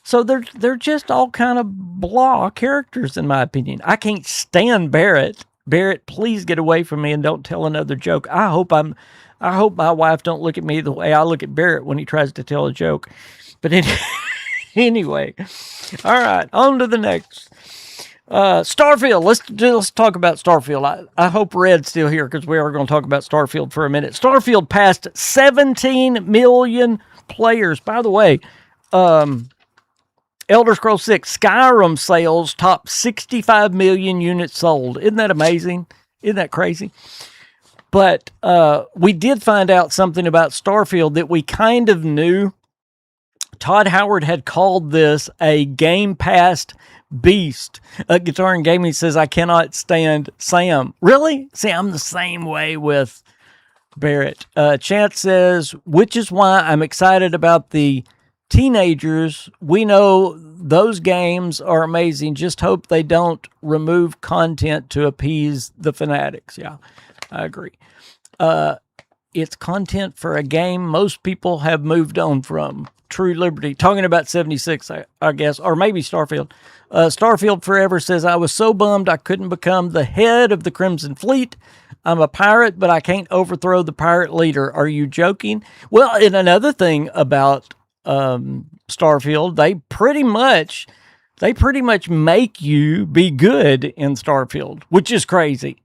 So they're just all kind of blah characters in my opinion. I can't stand Barrett. Barrett, please get away from me and don't tell another joke. I hope my wife don't look at me the way I look at Barrett when he tries to tell a joke. But anyway, all right, on to the next. Starfield. Let's talk about Starfield. I hope Red's still here because we are going to talk about Starfield for a minute. Starfield passed 17 million players. By the way, Elder Scrolls 6 Skyrim sales topped 65 million units sold. Isn't that amazing? Isn't that crazy? But we did find out something about Starfield that we kind of knew. Todd Howard had called this a Game Pass beast. Guitar and Gaming says, I cannot stand Sam. Really? See, I'm the same way with Barrett. Chance says, which is why I'm excited about the teenagers. We know those games are amazing. Just hope they don't remove content to appease the fanatics. Yeah, I agree. It's content for a game most people have moved on from. True Liberty. Talking about 76, I guess, or maybe Starfield. Starfield Forever says, I was so bummed I couldn't become the head of the Crimson Fleet. I'm a pirate, but I can't overthrow the pirate leader. Are you joking? Well, and another thing about Starfield, they pretty much make you be good in Starfield, which is crazy.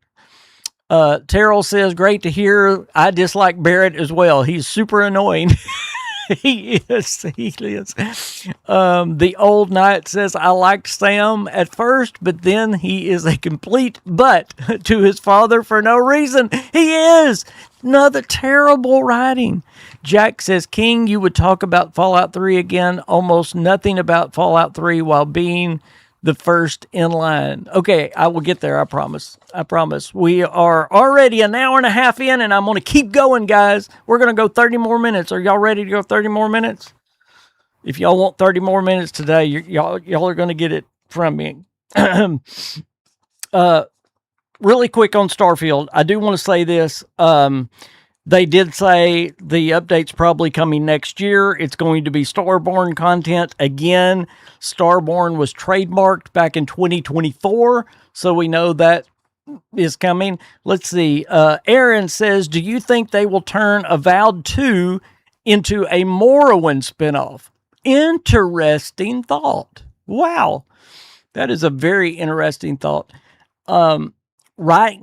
Terrell says, great to hear. I dislike Barrett as well. He's super annoying. He is. He is. The old knight says, I liked Sam at first, but then he is a complete butt to his father for no reason. He is. Another terrible writing. Jack says, King, you would talk about Fallout 3 again. Almost nothing about Fallout 3 while being the first in line. Okay, I will get there. I promise. I promise. We are already an hour and a half in, and I'm going to keep going, guys. We're going to go 30 more minutes. Are y'all ready to go 30 more minutes? If y'all want 30 more minutes today, y'all are going to get it from me. Really quick on Starfield. I do want to say this. They did say the update's probably coming next year. It's going to be Starborn content. Again, Starborn was trademarked back in 2024, so we know that is coming. Let's see. Aaron says, do you think they will turn Avowed 2 into a Morrowind spinoff? Interesting thought. Wow. That is a very interesting thought. Right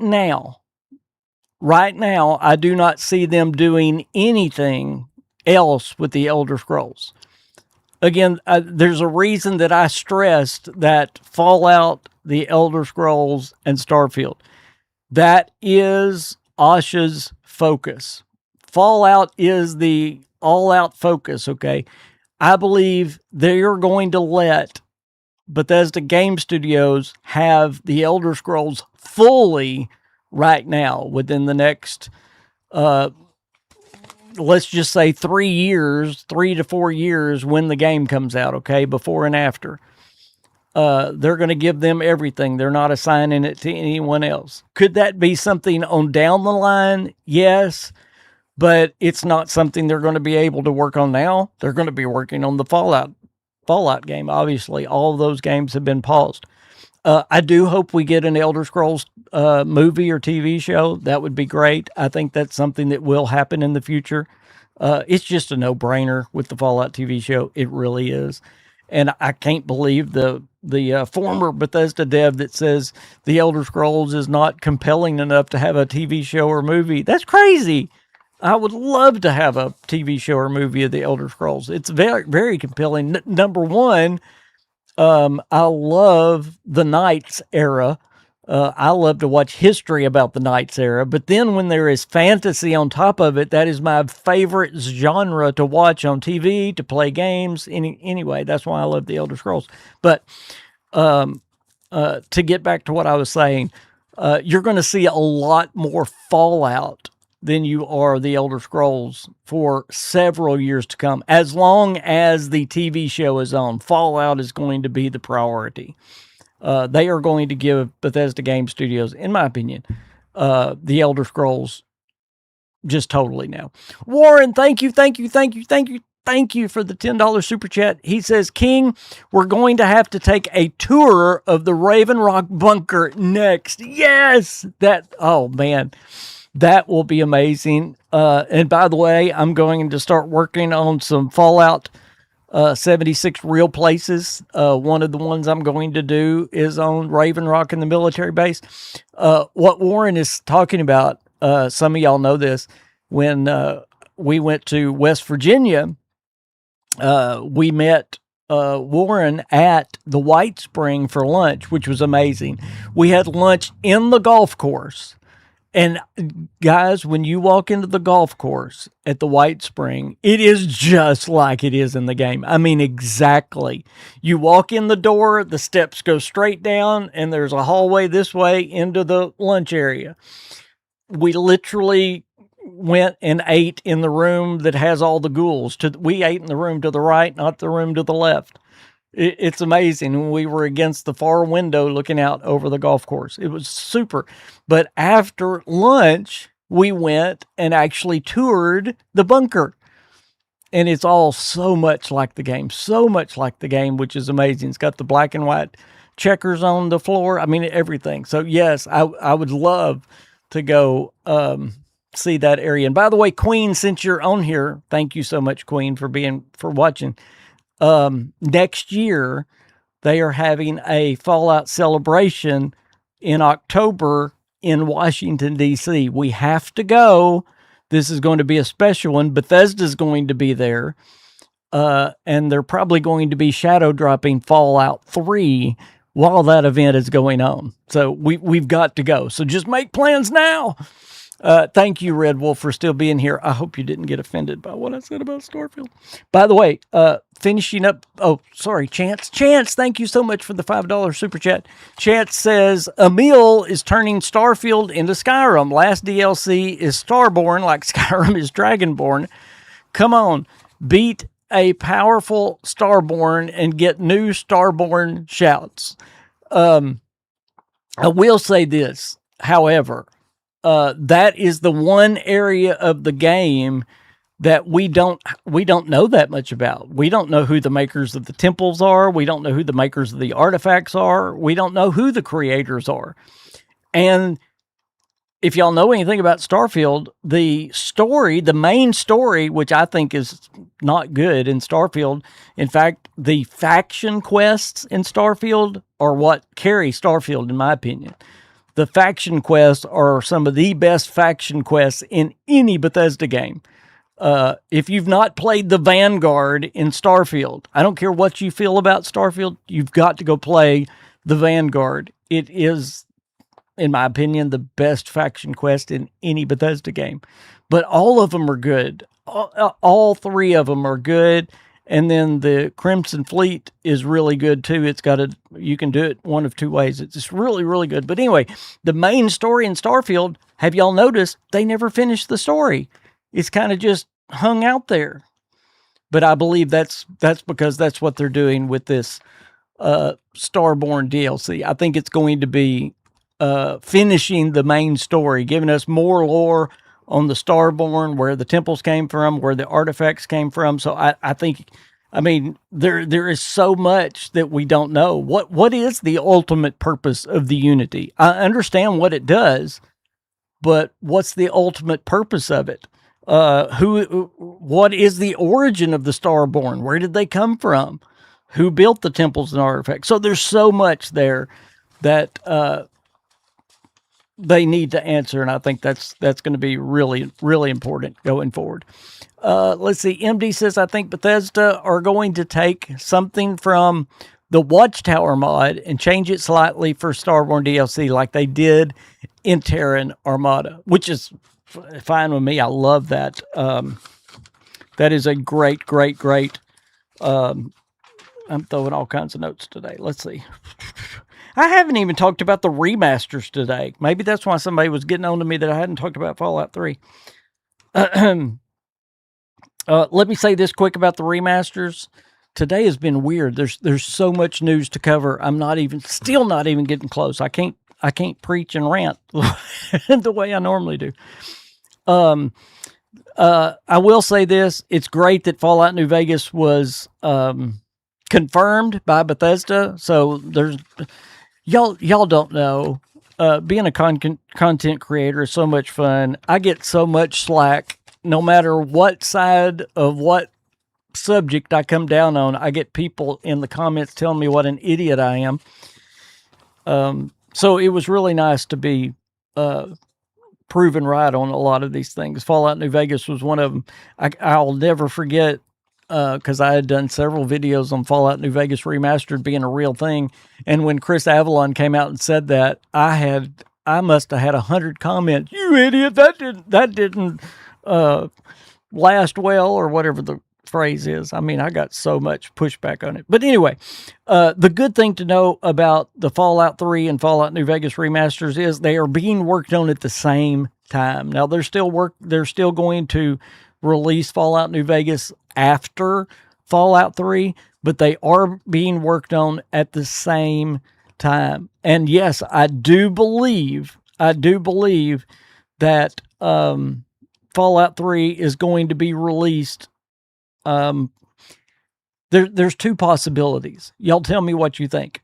now, I do not see them doing anything else with the Elder Scrolls. Again, there's a reason that I stressed that Fallout, the Elder Scrolls, and Starfield. That is Asha's focus. Fallout is the all-out focus, okay? I believe they're going to let Bethesda Game Studios have the Elder Scrolls fully right now within the next, let's just say 3 to 4 years when the game comes out, okay, before and after. They're going to give them everything. They're not assigning it to anyone else. Could that be something on down the line? Yes, but it's not something they're going to be able to work on now. They're going to be working on the Fallout game. Obviously, all of those games have been paused. I do hope we get an Elder Scrolls movie or TV show. That would be great. I think that's something that will happen in the future. It's just a no-brainer with the Fallout TV show. It really is. And I can't believe the former Bethesda dev that says the Elder Scrolls is not compelling enough to have a TV show or movie. That's crazy. I would love to have a TV show or movie of the Elder Scrolls. It's very, very compelling. Number one, I love the Knights era. I love to watch history about the Knights era, but then when there is fantasy on top of it, that is my favorite genre to watch on TV, to play games. Anyway, that's why I love the Elder Scrolls. But to get back to what I was saying, you're going to see a lot more Fallout than you are the Elder Scrolls for several years to come. As long as the TV show is on, Fallout is going to be the priority. They are going to give Bethesda Game Studios, in my opinion, the Elder Scrolls just totally now. Warren, thank you for the $10 super chat. He says, King, we're going to have to take a tour of the Raven Rock bunker next. Yes! Oh man, that will be amazing. And by the way, I'm going to start working on some Fallout 76 real places. One of the ones I'm going to do is on Raven Rock in the military base. What Warren is talking about, some of y'all know this, when we went to West Virginia, we met Warren at the White Spring for lunch, which was amazing. We had lunch in the golf course. And guys, when you walk into the golf course at the White Spring, it is just like it is in the game. I mean, exactly. You walk in the door, the steps go straight down, and there's a hallway this way into the lunch area. We literally went and ate in the room that has all the ghouls. We ate in the room to the right, not the room to the left. It's amazing. We were against the far window looking out over the golf course. It was super. But after lunch, we went and actually toured the bunker. And it's all so much like the game, which is amazing. It's got the black and white checkers on the floor. I mean, everything. So yes, I would love to go see that area. And by the way, Queen, since you're on here, thank you so much, Queen, for watching. Next year, they are having a Fallout celebration in October in Washington, D.C. We have to go. This is going to be a special one. Bethesda's going to be there. And they're probably going to be shadow dropping Fallout 3 while that event is going on. So we've got to go. So just make plans now. Thank you, Red Wolf, for still being here. I hope you didn't get offended by what I said about Starfield. By the way, finishing up. Oh, sorry, Chance. Chance, thank you so much for the $5 super chat. Chance says, Emil is turning Starfield into Skyrim. Last DLC is Starborn, like Skyrim is Dragonborn. Come on, beat a powerful Starborn and get new Starborn shouts. I will say this, however. That is the one area of the game that we don't know that much about. We don't know who the makers of the temples are. We don't know who the makers of the artifacts are. We don't know who the creators are. And if y'all know anything about Starfield, the main story, which I think is not good in Starfield, in fact, the faction quests in Starfield are what carry Starfield, in my opinion. The faction quests are some of the best faction quests in any Bethesda game. If you've not played the Vanguard in Starfield, I don't care what you feel about Starfield, you've got to go play the Vanguard. It is, in my opinion, the best faction quest in any Bethesda game. But all of them are good. All three of them are good. And then the Crimson Fleet is really good too. You can do it one of two ways. It's just really, really good. But anyway, the main story in Starfield, have y'all noticed they never finished the story? It's kind of just hung out there. But I believe that's because that's what they're doing with this Starborn DLC. I think it's going to be finishing the main story, giving us more lore on the Starborn, where the temples came from, where the artifacts came from. So I think, there is so much that we don't know. What is the ultimate purpose of the Unity? I understand what it does, but what's the ultimate purpose of it? What is the origin of the Starborn? Where did they come from? Who built the temples and artifacts? So there's so much there that they need to answer, and I think that's going to be really, really important going forward. Let's see. MD says, I think Bethesda are going to take something from the Watchtower mod and change it slightly for Starborn DLC like they did in Terran Armada, which is fine with me. I love that. That is a great. I'm throwing all kinds of notes today. Let's see. I haven't even talked about the remasters today. Maybe that's why somebody was getting on to me that I hadn't talked about Fallout 3. Let me say this quick about the remasters. Today has been weird. There's so much news to cover. I'm still not even getting close. I can't preach and rant the way I normally do. I will say this. It's great that Fallout New Vegas was confirmed by Bethesda. So there's y'all don't know. Being a content creator is so much fun. I get so much slack no matter what side of what subject I come down on. I get people in the comments telling me what an idiot I am. So it was really nice to be proven right on a lot of these things. Fallout New Vegas was one of them. I'll never forget, because I had done several videos on Fallout New Vegas Remastered being a real thing. And when Chris Avalon came out and said that, I must have had 100 comments. You idiot! That didn't last well, or whatever the phrase is. I got so much pushback on it. But anyway, the good thing to know about the Fallout 3 and Fallout New Vegas remasters is they are being worked on at the same time. Now they're still going to release Fallout New Vegas after Fallout 3, but they are being worked on at the same time. And yes, I do believe that Fallout 3 is going to be released. There's two possibilities. Y'all tell me what you think.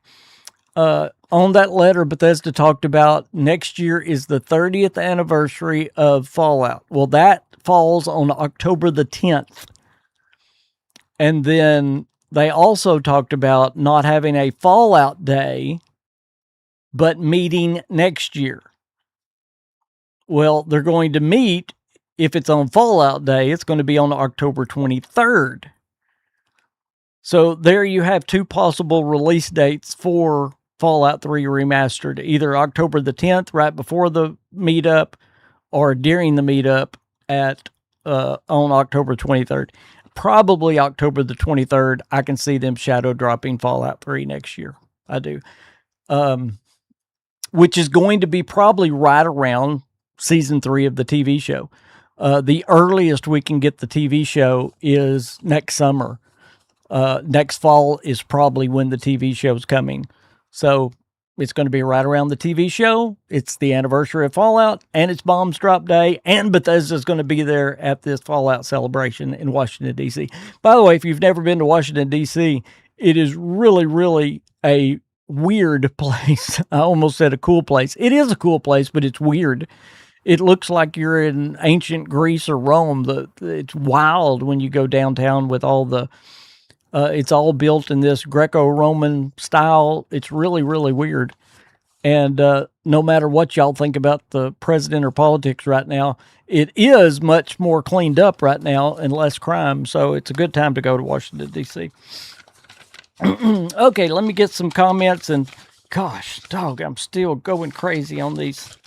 On that letter, Bethesda talked about next year is the 30th anniversary of Fallout. Well, that falls on October the 10th. And then they also talked about not having a Fallout Day, but meeting next year. Well, they're going to meet If it's on Fallout Day, it's going to be on October 23rd. So there you have two possible release dates for Fallout 3 Remastered, either October the 10th, right before the meetup, or during the meetup on October 23rd. Probably October the 23rd. I can see them shadow dropping Fallout 3 next year. I do. Which is going to be probably right around season 3 of the TV show. The earliest we can get the TV show is next summer. Next fall is probably when the TV show is coming. So it's going to be right around the TV show. It's the anniversary of Fallout, and it's Bombs Drop Day, and Bethesda's going to be there at this Fallout celebration in Washington, D.C. By the way, if you've never been to Washington, D.C., it is really, really a weird place. I almost said a cool place. It is a cool place, but it's weird. It looks like you're in ancient Greece or Rome. It's wild when you go downtown with all the... it's all built in this Greco-Roman style. It's really, really weird. And no matter what y'all think about the president or politics right now, it is much more cleaned up right now and less crime. So it's a good time to go to Washington, D.C. Okay, let me get some comments. And gosh, dog, I'm still going crazy on these.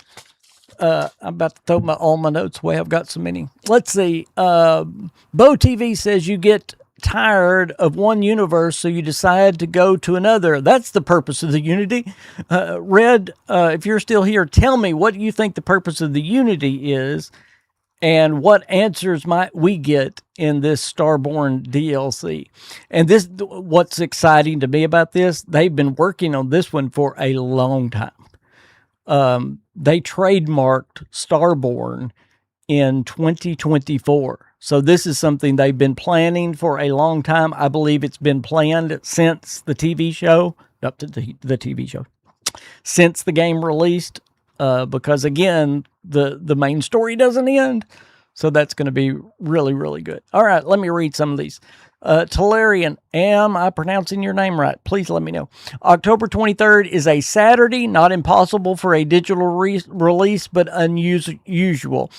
I'm about to throw all my notes away. I've got so many. Let's see. Bo TV says you get tired of one universe, so you decide to go to another. That's the purpose of the Unity. Red, if you're still here, tell me, what do you think the purpose of the Unity is, and what answers might we get in this Starborn DLC? And this, what's exciting to me about this, they've been working on this one for a long time. They trademarked Starborn in 2024. So this is something they've been planning for a long time. I believe it's been planned since the TV show, up to the TV show, since the game released, because again, the main story doesn't end. So that's going to be really, really good. All right, let me read some of these. Talarian, am I pronouncing your name right? Please let me know. October 23rd is a Saturday, not impossible for a digital release, but unusual.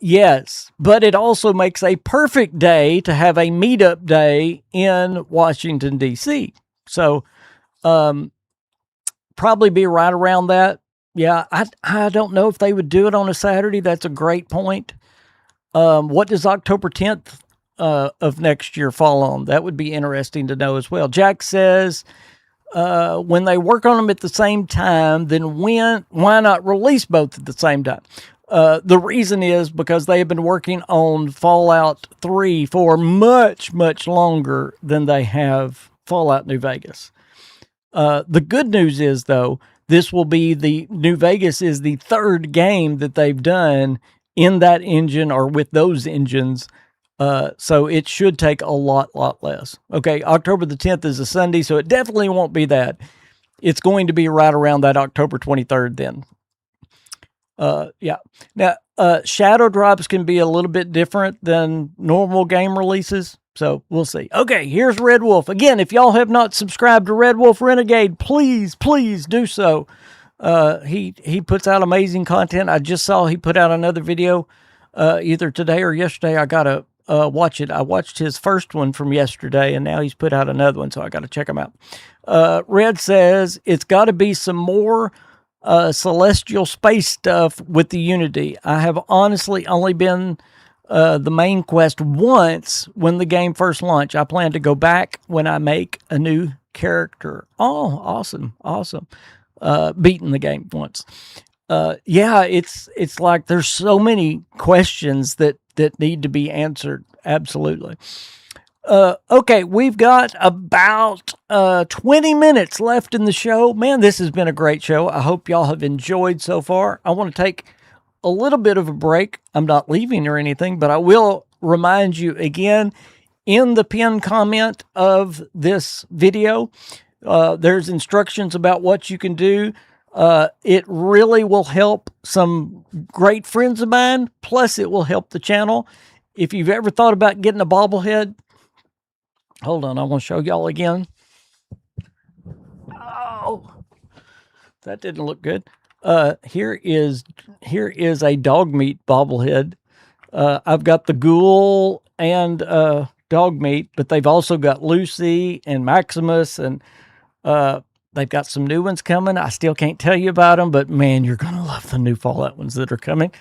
Yes, but it also makes a perfect day to have a meetup day in Washington, D.C. So, probably be right around that. Yeah, I don't know if they would do it on a Saturday. That's a great point. What does October 10th of next year fall on? That would be interesting to know as well. Jack says, when they work on them at the same time, then why not release both at the same time? The reason is because they have been working on Fallout 3 for much, much longer than they have Fallout New Vegas. The good news is, though, this will be New Vegas is the third game that they've done in that engine or with those engines. So it should take a lot less. Okay, October the 10th is a Sunday, so it definitely won't be that. It's going to be right around that October 23rd then. Yeah. Now, shadow drops can be a little bit different than normal game releases, so we'll see. Okay, here's Red Wolf. Again, if y'all have not subscribed to Red Wolf Renegade, please do so. He puts out amazing content. I just saw he put out another video either today or yesterday. I got to watch it. I watched his first one from yesterday, and now he's put out another one, so I got to check him out. Red says, it's got to be some more celestial space stuff with the Unity. I have honestly only been the main quest once when the game first launched. I plan to go back when I make a new character. Oh, awesome. Beaten the game once. Yeah, it's like there's so many questions that need to be answered. Absolutely. Okay, we've got about 20 minutes left in the show. Man, this has been a great show. I hope y'all have enjoyed so far. I want to take a little bit of a break. I'm not leaving or anything, but I will remind you again, in the pinned comment of this video, there's instructions about what you can do. It really will help some great friends of mine, plus it will help the channel. If you've ever thought about getting a bobblehead, hold on, I want to show y'all again. Oh, that didn't look good. Here is a dog meat bobblehead I've got the Ghoul and Dog Meat, but they've also got Lucy and Maximus, and they've got some new ones coming. I still can't tell you about them, but man, you're going to love the new Fallout ones that are coming.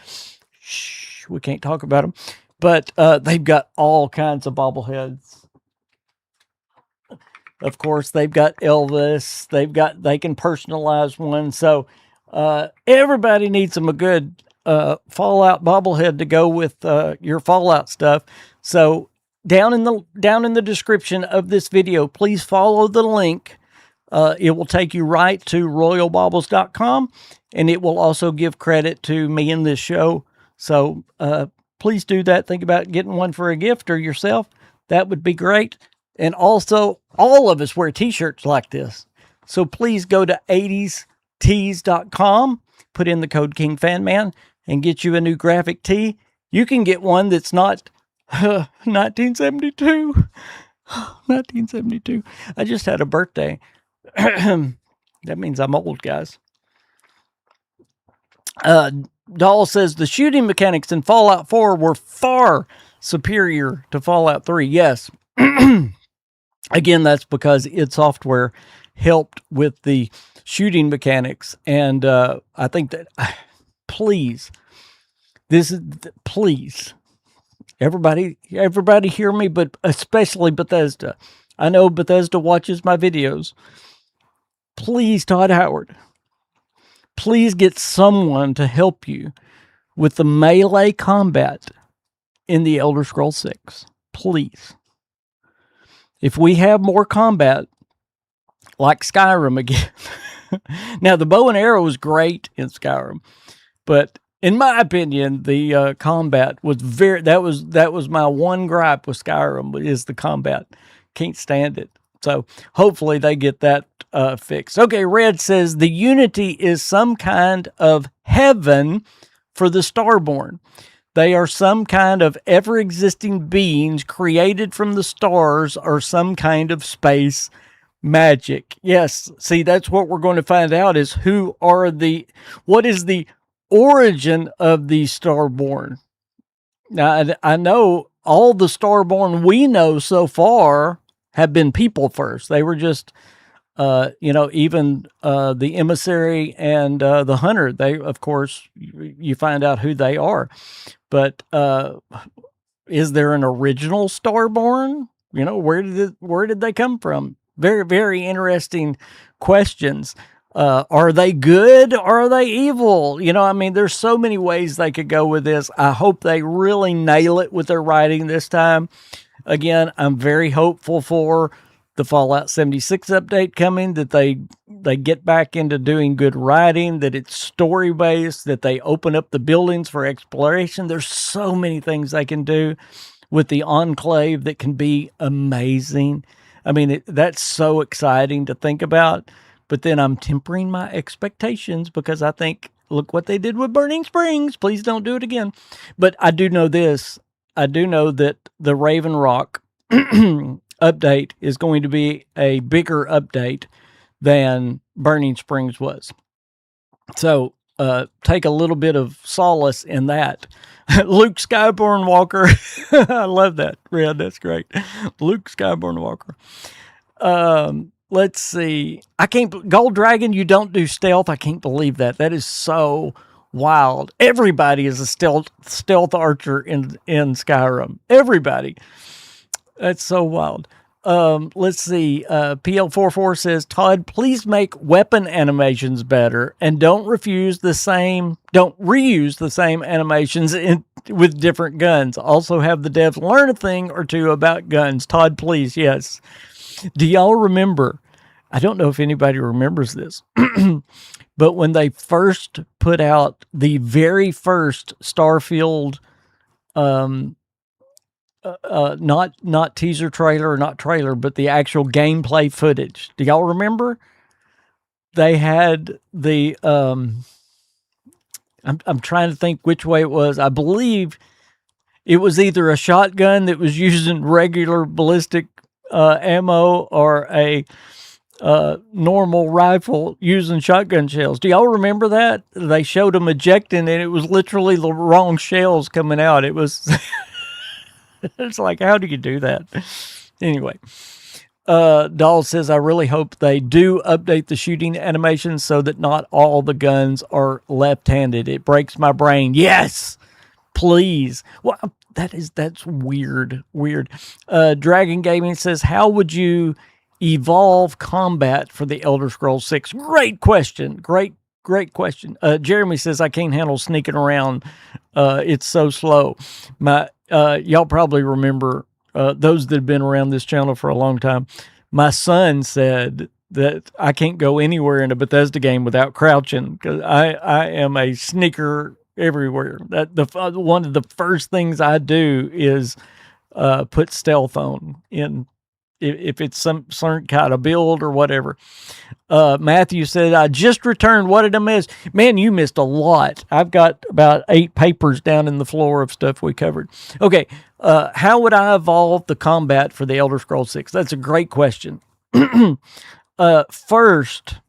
Shh, we can't talk about them. But they've got all kinds of bobbleheads. Of course, they've got Elvis. They can personalize one. So everybody needs them a good Fallout bobblehead to go with your Fallout stuff. So down in the description of this video, please follow the link. It will take you right to royalbaubles.com, and it will also give credit to me in this show. So please do that. Think about getting one for a gift or yourself. That would be great. And also, all of us wear t-shirts like this. So please go to 80stees.com, put in the code KingFanMan, and get you a new graphic tee. You can get one that's not 1972. 1972. I just had a birthday. That means I'm old, guys. Doll says the shooting mechanics in Fallout 4 were far superior to Fallout 3. Yes. Again, that's because id Software helped with the shooting mechanics. And I think that, please, everybody hear me, but especially Bethesda. I know Bethesda watches my videos. Please, Todd Howard, please get someone to help you with the melee combat in the Elder Scrolls 6. Please. If we have more combat, like Skyrim again. Now, the bow and arrow was great in Skyrim, but in my opinion, the combat was that was my one gripe with Skyrim, is the combat. Can't stand it. So hopefully they get that fixed. Okay, Red says the Unity is some kind of heaven for the Starborn. They are some kind of ever-existing beings created from the stars, or some kind of space magic. Yes, see, that's what we're going to find out, is what is the origin of the Starborn. Now, I know all the Starborn we know so far have been people first. They were just, even the emissary and the hunter. They, of course, you find out who they are. But is there an original Starborn? Where did they come from? Very, very interesting questions. Are they good or are they evil? There's so many ways they could go with this. I hope they really nail it with their writing this time. Again, I'm very hopeful for the Fallout 76 update coming, that they get back into doing good writing, that it's story-based, that they open up the buildings for exploration. There's so many things they can do with the Enclave that can be amazing. That's so exciting to think about. But then I'm tempering my expectations, because I think, look what they did with Burning Springs. Please don't do it again. But I do know this. I do know that the Raven Rock update is going to be a bigger update than Burning Springs was. So take a little bit of solace in that. Luke Skyborn Walker. I love that, Red. That's great. Luke Skyborn Walker. Let's see. Gold Dragon, you don't do stealth. I can't believe that. That is so wild. Everybody is a stealth archer in Skyrim. Everybody. That's so wild. Let's see. PL44 says, Todd, please make weapon animations better, and don't reuse the same animations with different guns. Also have the devs learn a thing or two about guns. Todd, please. Yes. Do y'all remember? I don't know if anybody remembers this, but when they first put out the very first Starfield, not teaser trailer, not trailer, but the actual gameplay footage. Do y'all remember? They had the, I'm trying to think which way it was. I believe it was either a shotgun that was using regular ballistic ammo, or a normal rifle using shotgun shells. Do y'all remember that? They showed them ejecting, and it was literally the wrong shells coming out. It was, it's like, how do you do that? Anyway, Doll says, I really hope they do update the shooting animations so that not all the guns are left-handed. It breaks my brain. Yes, please. Well, that's weird. Dragon Gaming says, how would you evolve combat for the Elder Scrolls 6? Great question. Great question. Jeremy says, I can't handle sneaking around. It's so slow. Y'all probably remember, those that have been around this channel for a long time, my son said that I can't go anywhere in a Bethesda game without crouching, because I am a sneaker everywhere. One of the first things I do is put stealth on in, if it's some certain kind of build or whatever. Matthew said, I just returned. What did I miss? Man, you missed a lot. I've got about 8 papers down in the floor of stuff we covered. Okay. How would I evolve the combat for the Elder Scrolls 6? That's a great question. First,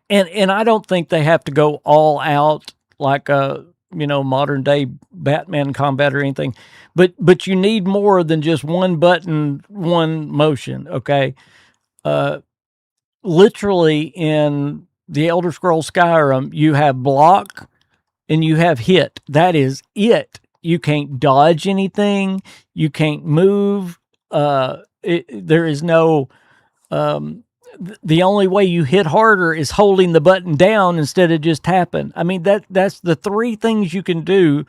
and I don't think they have to go all out like a, modern day Batman combat or anything, but you need more than just one button, one motion. Okay. Literally in the Elder Scrolls Skyrim, you have block and you have hit. That is it. You can't dodge anything. You can't move. There is no, the only way you hit harder is holding the button down instead of just tapping. I mean, that's the 3 things you can do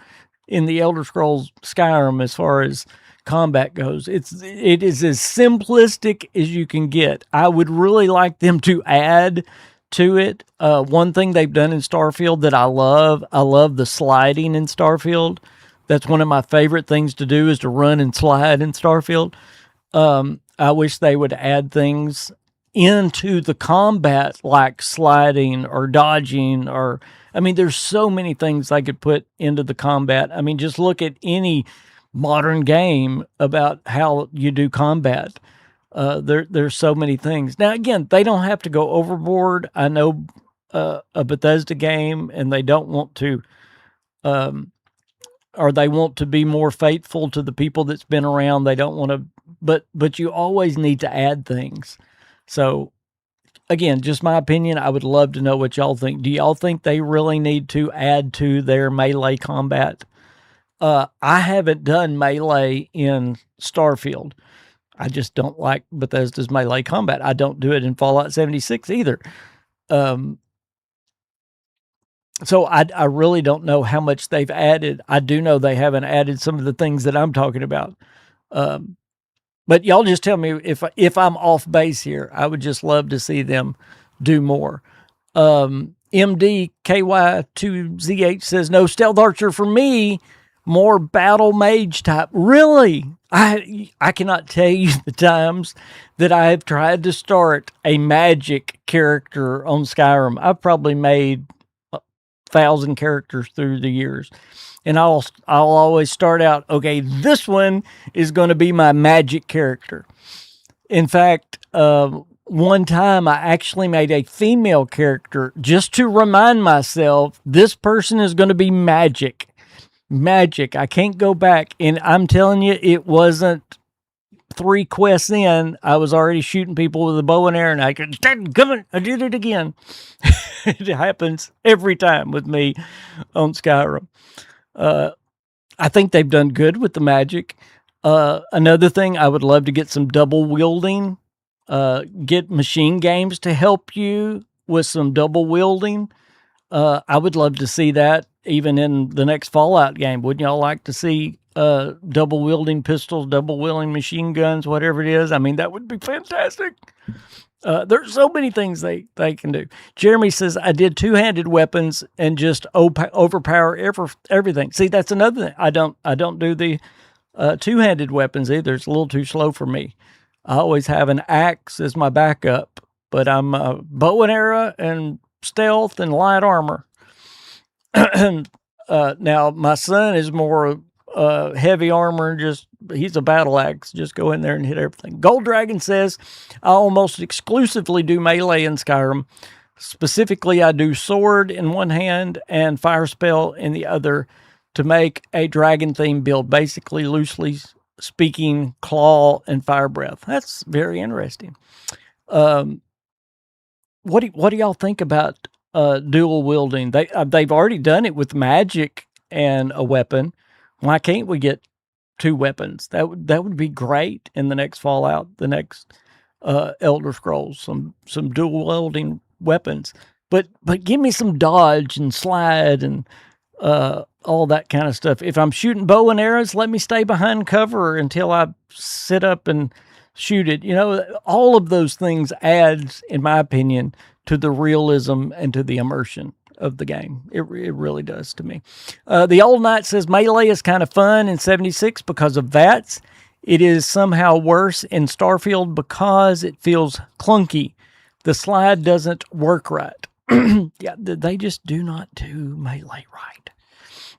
in the Elder Scrolls Skyrim as far as combat goes. It is as simplistic as you can get. I would really like them to add to it. One thing they've done in Starfield that I love the sliding in Starfield. That's one of my favorite things to do, is to run and slide in Starfield. I wish they would add things into the combat like sliding or dodging, or, I mean, there's so many things I could put into the combat. I mean, just look at any modern game about how you do combat. There's so many things. Now, again, they don't have to go overboard. I know a Bethesda game, and they don't want to, or they want to be more faithful to the people that's been around. They don't want to, but you always need to add things. So, again, just my opinion. I would love to know what y'all think. Do y'all think they really need to add to their melee combat? I haven't done melee in Starfield. I just don't like Bethesda's melee combat. I don't do it in Fallout 76 either. So I really don't know how much they've added. I do know they haven't added some of the things that I'm talking about. But y'all just tell me if I'm off base here. I would just love to see them do more. MDKY2ZH says, no stealth archer for me, more battle mage type. Really? I cannot tell you the times that I have tried to start a magic character on Skyrim. I've probably made 1,000 characters through the years. And I'll always start out, okay, this one is going to be my magic character. In fact, one time I actually made a female character just to remind myself, this person is going to be magic. Magic. I can't go back. And I'm telling you, it wasn't 3 quests in. I was already shooting people with a bow and arrow, and I could, I did it again. It happens every time with me on Skyrim. I think they've done good with the magic. Another thing, I would love to get some double wielding. Get machine games to help you with some double wielding. I would love to see that even in the next Fallout game. Wouldn't y'all like to see double wielding pistols, double wielding machine guns, whatever it is? I mean, that would be fantastic. There's so many things they can do. Jeremy says, I did 2-handed weapons and just overpower everything. See, that's another thing. I don't do the 2-handed weapons either. It's a little too slow for me. I always have an axe as my backup, but I'm bow and arrow and stealth and light armor. Now, my son is more heavy armor, just he's a battle axe. Just go in there and hit everything. Gold Dragon says, I almost exclusively do melee in Skyrim. Specifically, I do sword in one hand and fire spell in the other to make a dragon theme build. Basically, loosely speaking, claw and fire breath. That's very interesting. What do y'all think about dual wielding? They've already done it with magic and a weapon. Why can't we get two weapons? That would be great in the next Fallout, the next Elder Scrolls, some dual wielding weapons. But give me some dodge and slide and all that kind of stuff. If I'm shooting bow and arrows, let me stay behind cover until I sit up and shoot it. All of those things adds, in my opinion, to the realism and to the immersion of the game. It really does to me. The Old Knight says melee is kind of fun in 76 because of VATS. It is somehow worse in Starfield because it feels clunky. The slide doesn't work right. Yeah, they just do not do melee right.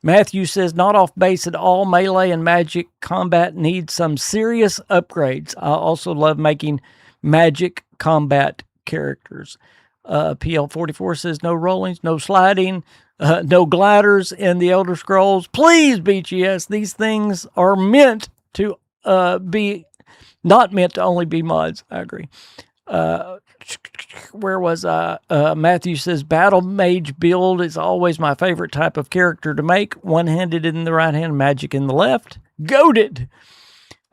Matthew says, not off base at all. Melee and magic combat need some serious upgrades. I also love making magic combat characters. PL44 says, no rollings, no sliding, no gliders in the Elder Scrolls. Please, BGS, these things are meant to be, not meant to only be mods. I agree. Where was I? Matthew says, battle mage build is always my favorite type of character to make. One-handed in the right hand, magic in the left. Goated!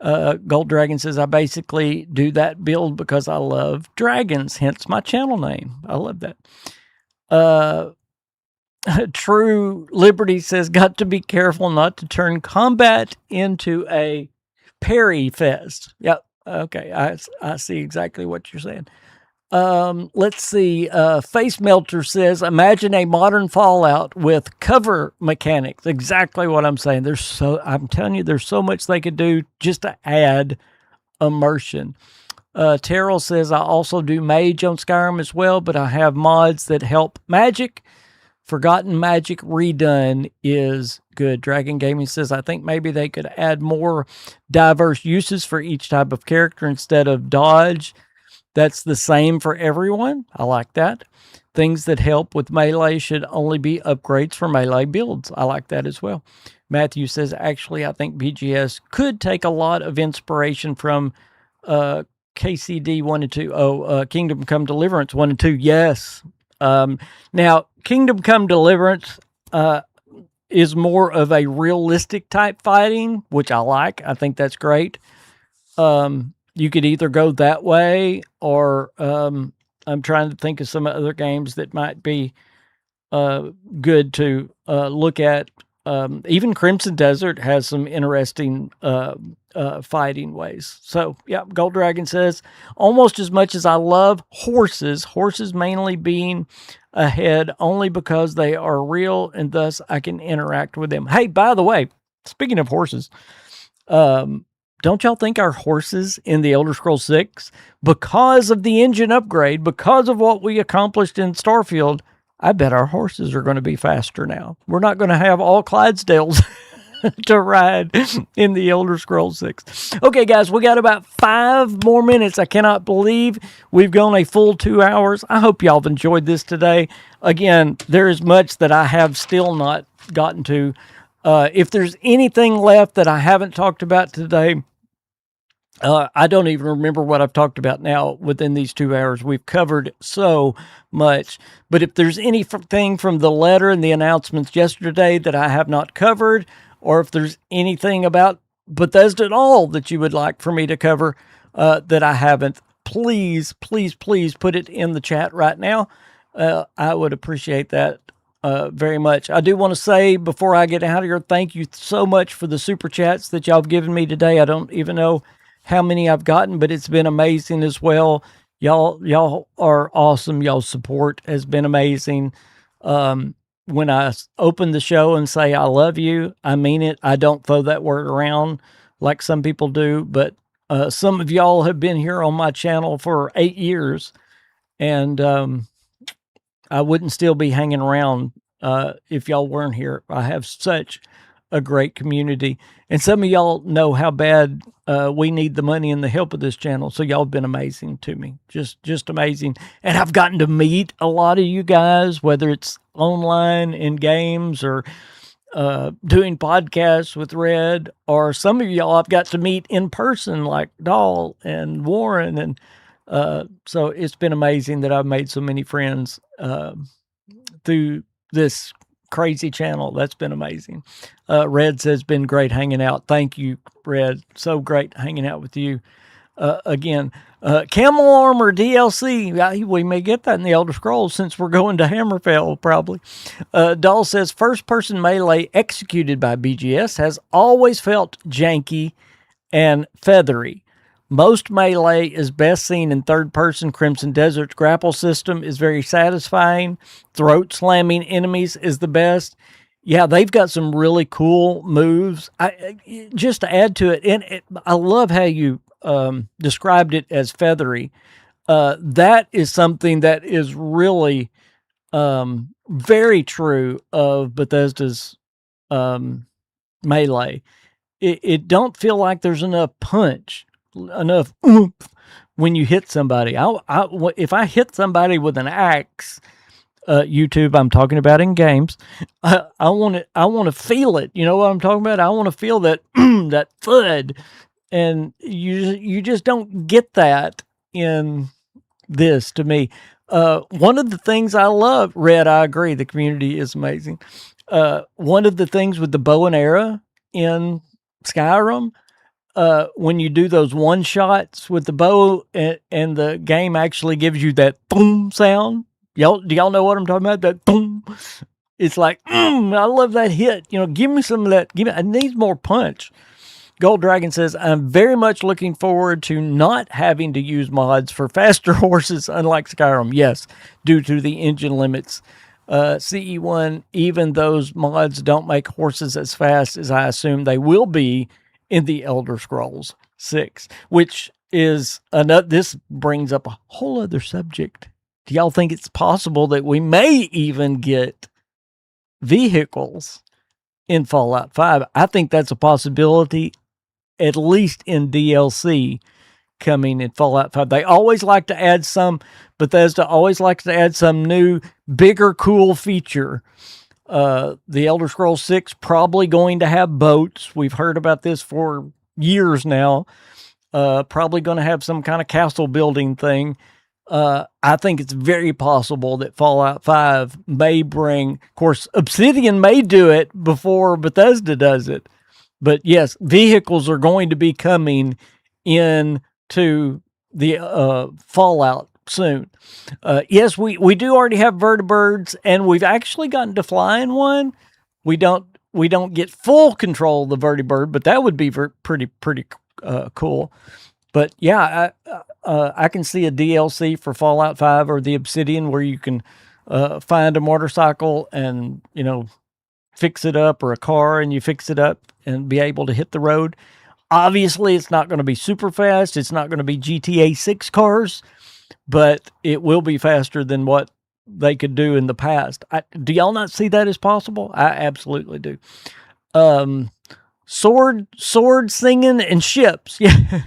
Gold Dragon says, I basically do that build because I love dragons, hence my channel name. I love that. True Liberty says, got to be careful not to turn combat into a parry fest. Yep. Okay. I see exactly what you're saying. Let's see. Face Melter says, imagine a modern Fallout with cover mechanics. Exactly what I'm saying. I'm telling you, there's so much they could do just to add immersion. Terrell says, I also do mage on Skyrim as well, but I have mods that help magic. Forgotten Magic Redone is good. Dragon Gaming says, I think maybe they could add more diverse uses for each type of character instead of dodge. That's the same for everyone. I like that. Things that help with melee should only be upgrades for melee builds. I like that as well. Matthew says, actually, I think BGS could take a lot of inspiration from KCD 1 and 2. Kingdom Come Deliverance 1 and 2. Yes. Now, Kingdom Come Deliverance is more of a realistic type fighting, which I like. I think that's great. You could either go that way, or I'm trying to think of some other games that might be good to look at. Even Crimson Desert has some interesting fighting ways. So, yeah, Gold Dragon says, almost as much as I love horses mainly being ahead only because they are real and thus I can interact with them. Hey, by the way, speaking of horses, don't y'all think our horses in the Elder Scrolls 6, because of the engine upgrade, because of what we accomplished in Starfield, I bet our horses are going to be faster now. We're not going to have all Clydesdales to ride in the Elder Scrolls 6. Okay, guys, we got about 5 more minutes. I cannot believe we've gone a full 2 hours. I hope y'all have enjoyed this today. Again, there is much that I have still not gotten to. If there's anything left that I haven't talked about today, I don't even remember what I've talked about now within these 2 hours. We've covered so much. But if there's anything from the letter and the announcements yesterday that I have not covered, or if there's anything about Bethesda at all that you would like for me to cover that I haven't, please, please, please put it in the chat right now. I would appreciate that very much. I do want to say before I get out of here, thank you so much for the super chats that y'all have given me today. I don't even know how many I've gotten, but it's been amazing as well. Y'all are awesome. Y'all's support has been amazing. When I open the show and say I love you, I mean it. I don't throw that word around like some people do, but some of y'all have been here on my channel for 8 years, and I wouldn't still be hanging around if y'all weren't here. I have such a great community. And some of y'all know how bad we need the money and the help of this channel. So y'all have been amazing to me. Just amazing. And I've gotten to meet a lot of you guys, whether it's online in games or doing podcasts with Red, or some of y'all I've got to meet in person, like Doll and Warren. And so it's been amazing that I've made so many friends through this crazy channel. That's been amazing. Red says, been great hanging out. Thank you, Red. So great hanging out with you. Again, Camel Armor DLC. We may get that in the Elder Scrolls since we're going to Hammerfell, probably. Doll says, first-person melee executed by BGS has always felt janky and feathery. Most melee is best seen in third-person. Crimson Desert's grapple system is very satisfying. Throat-slamming enemies is the best. Yeah, they've got some really cool moves. Just to add to it, and I love how you described it as feathery. That is something that is really very true of Bethesda's melee. It don't feel like there's enough punch, enough oomph when you hit somebody. If I hit somebody with an axe, YouTube, I'm talking about in games, I want to feel it. You know what I'm talking about? I want to feel that that thud. And you just don't get that in this, to me. One of the things I love, Red, I agree, the community is amazing. One of the things with the bow and arrow in Skyrim, when you do those one shots with the bow and the game actually gives you that boom sound. Do y'all know what I'm talking about? That boom. It's like, I love that hit. You know, give me some of that. I need more punch. Gold Dragon says, I'm very much looking forward to not having to use mods for faster horses, unlike Skyrim. Yes, due to the engine limits. CE1, even those mods don't make horses as fast as I assume they will be in the Elder Scrolls 6, which is another, this brings up a whole other subject. Do y'all think it's possible that we may even get vehicles in Fallout 5? I think that's a possibility, at least in DLC coming in Fallout 5. They always like to add some, Bethesda always likes to add some new, bigger, cool feature. The Elder Scrolls 6 probably going to have boats. We've heard about this for years now. Probably going to have some kind of castle building thing. I think it's very possible that Fallout 5 may bring, of course, Obsidian may do it before Bethesda does it. But yes, vehicles are going to be coming into the Fallout soon. Yes, we do already have vertibirds, and we've actually gotten to fly in one. We don't get full control of the vertibird, but that would be pretty cool. But yeah, I can see a DLC for Fallout 5 or the Obsidian where you can find a motorcycle and, you know, fix it up, or a car and you fix it up and be able to hit the road. Obviously, it's not going to be super fast. It's not going to be GTA 6 cars, but it will be faster than what they could do in the past. Do y'all not see that as possible? I absolutely do. Sword singing and ships. Yeah.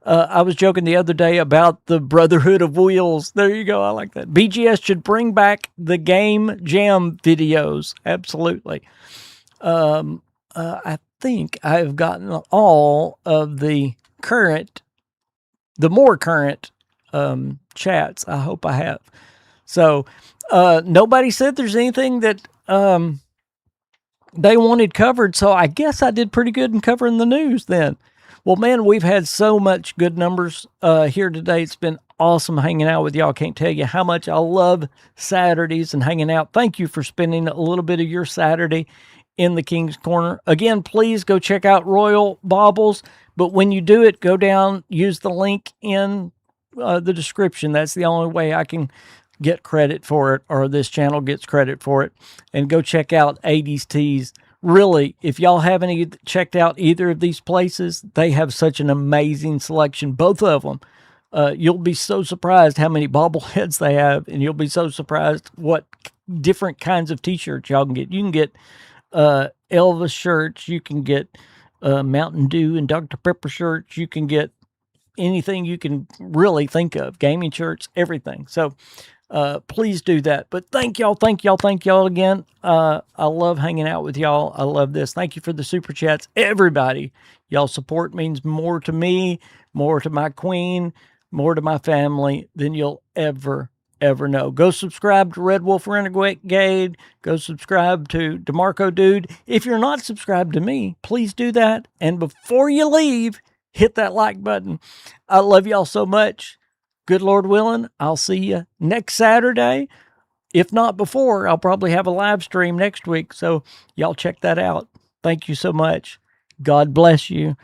I was joking the other day about the Brotherhood of Wheels. There you go. I like that. BGS should bring back the game jam videos. Absolutely. I think I've gotten all of the more current chats. I hope I have. So nobody said there's anything that they wanted covered, so I guess I did pretty good in covering the news then. Well, man, we've had so much good numbers here today. It's been awesome hanging out with y'all. Can't tell you how much I love Saturdays and hanging out. Thank you for spending a little bit of your Saturday in the King's Corner. Again, please go check out Royal Baubles, but when you do it, go down, use the link in the description. That's the only way I can get credit for it, or this channel gets credit for it. And go check out 80s Tees. Really, if y'all haven't checked out either of these places, they have such an amazing selection, both of them. You'll be so surprised how many bobbleheads they have, and you'll be so surprised what different kinds of t-shirts y'all can get. You can get Elvis shirts. You can get Mountain Dew and Dr. Pepper shirts. You can get anything you can really think of, gaming shirts, everything. So please do that. But thank y'all again. I love hanging out with y'all. I love this. Thank you for the super chats, everybody. Y'all support means more to me, more to my queen, more to my family than you'll ever know. Go subscribe to Red Wolf Renegade. Go subscribe to DeMarco Dude. If you're not subscribed to me, please do that. And before you leave, hit that like button. I love y'all so much. Good Lord willing, I'll see you next Saturday. If not before, I'll probably have a live stream next week. So y'all check that out. Thank you so much. God bless you.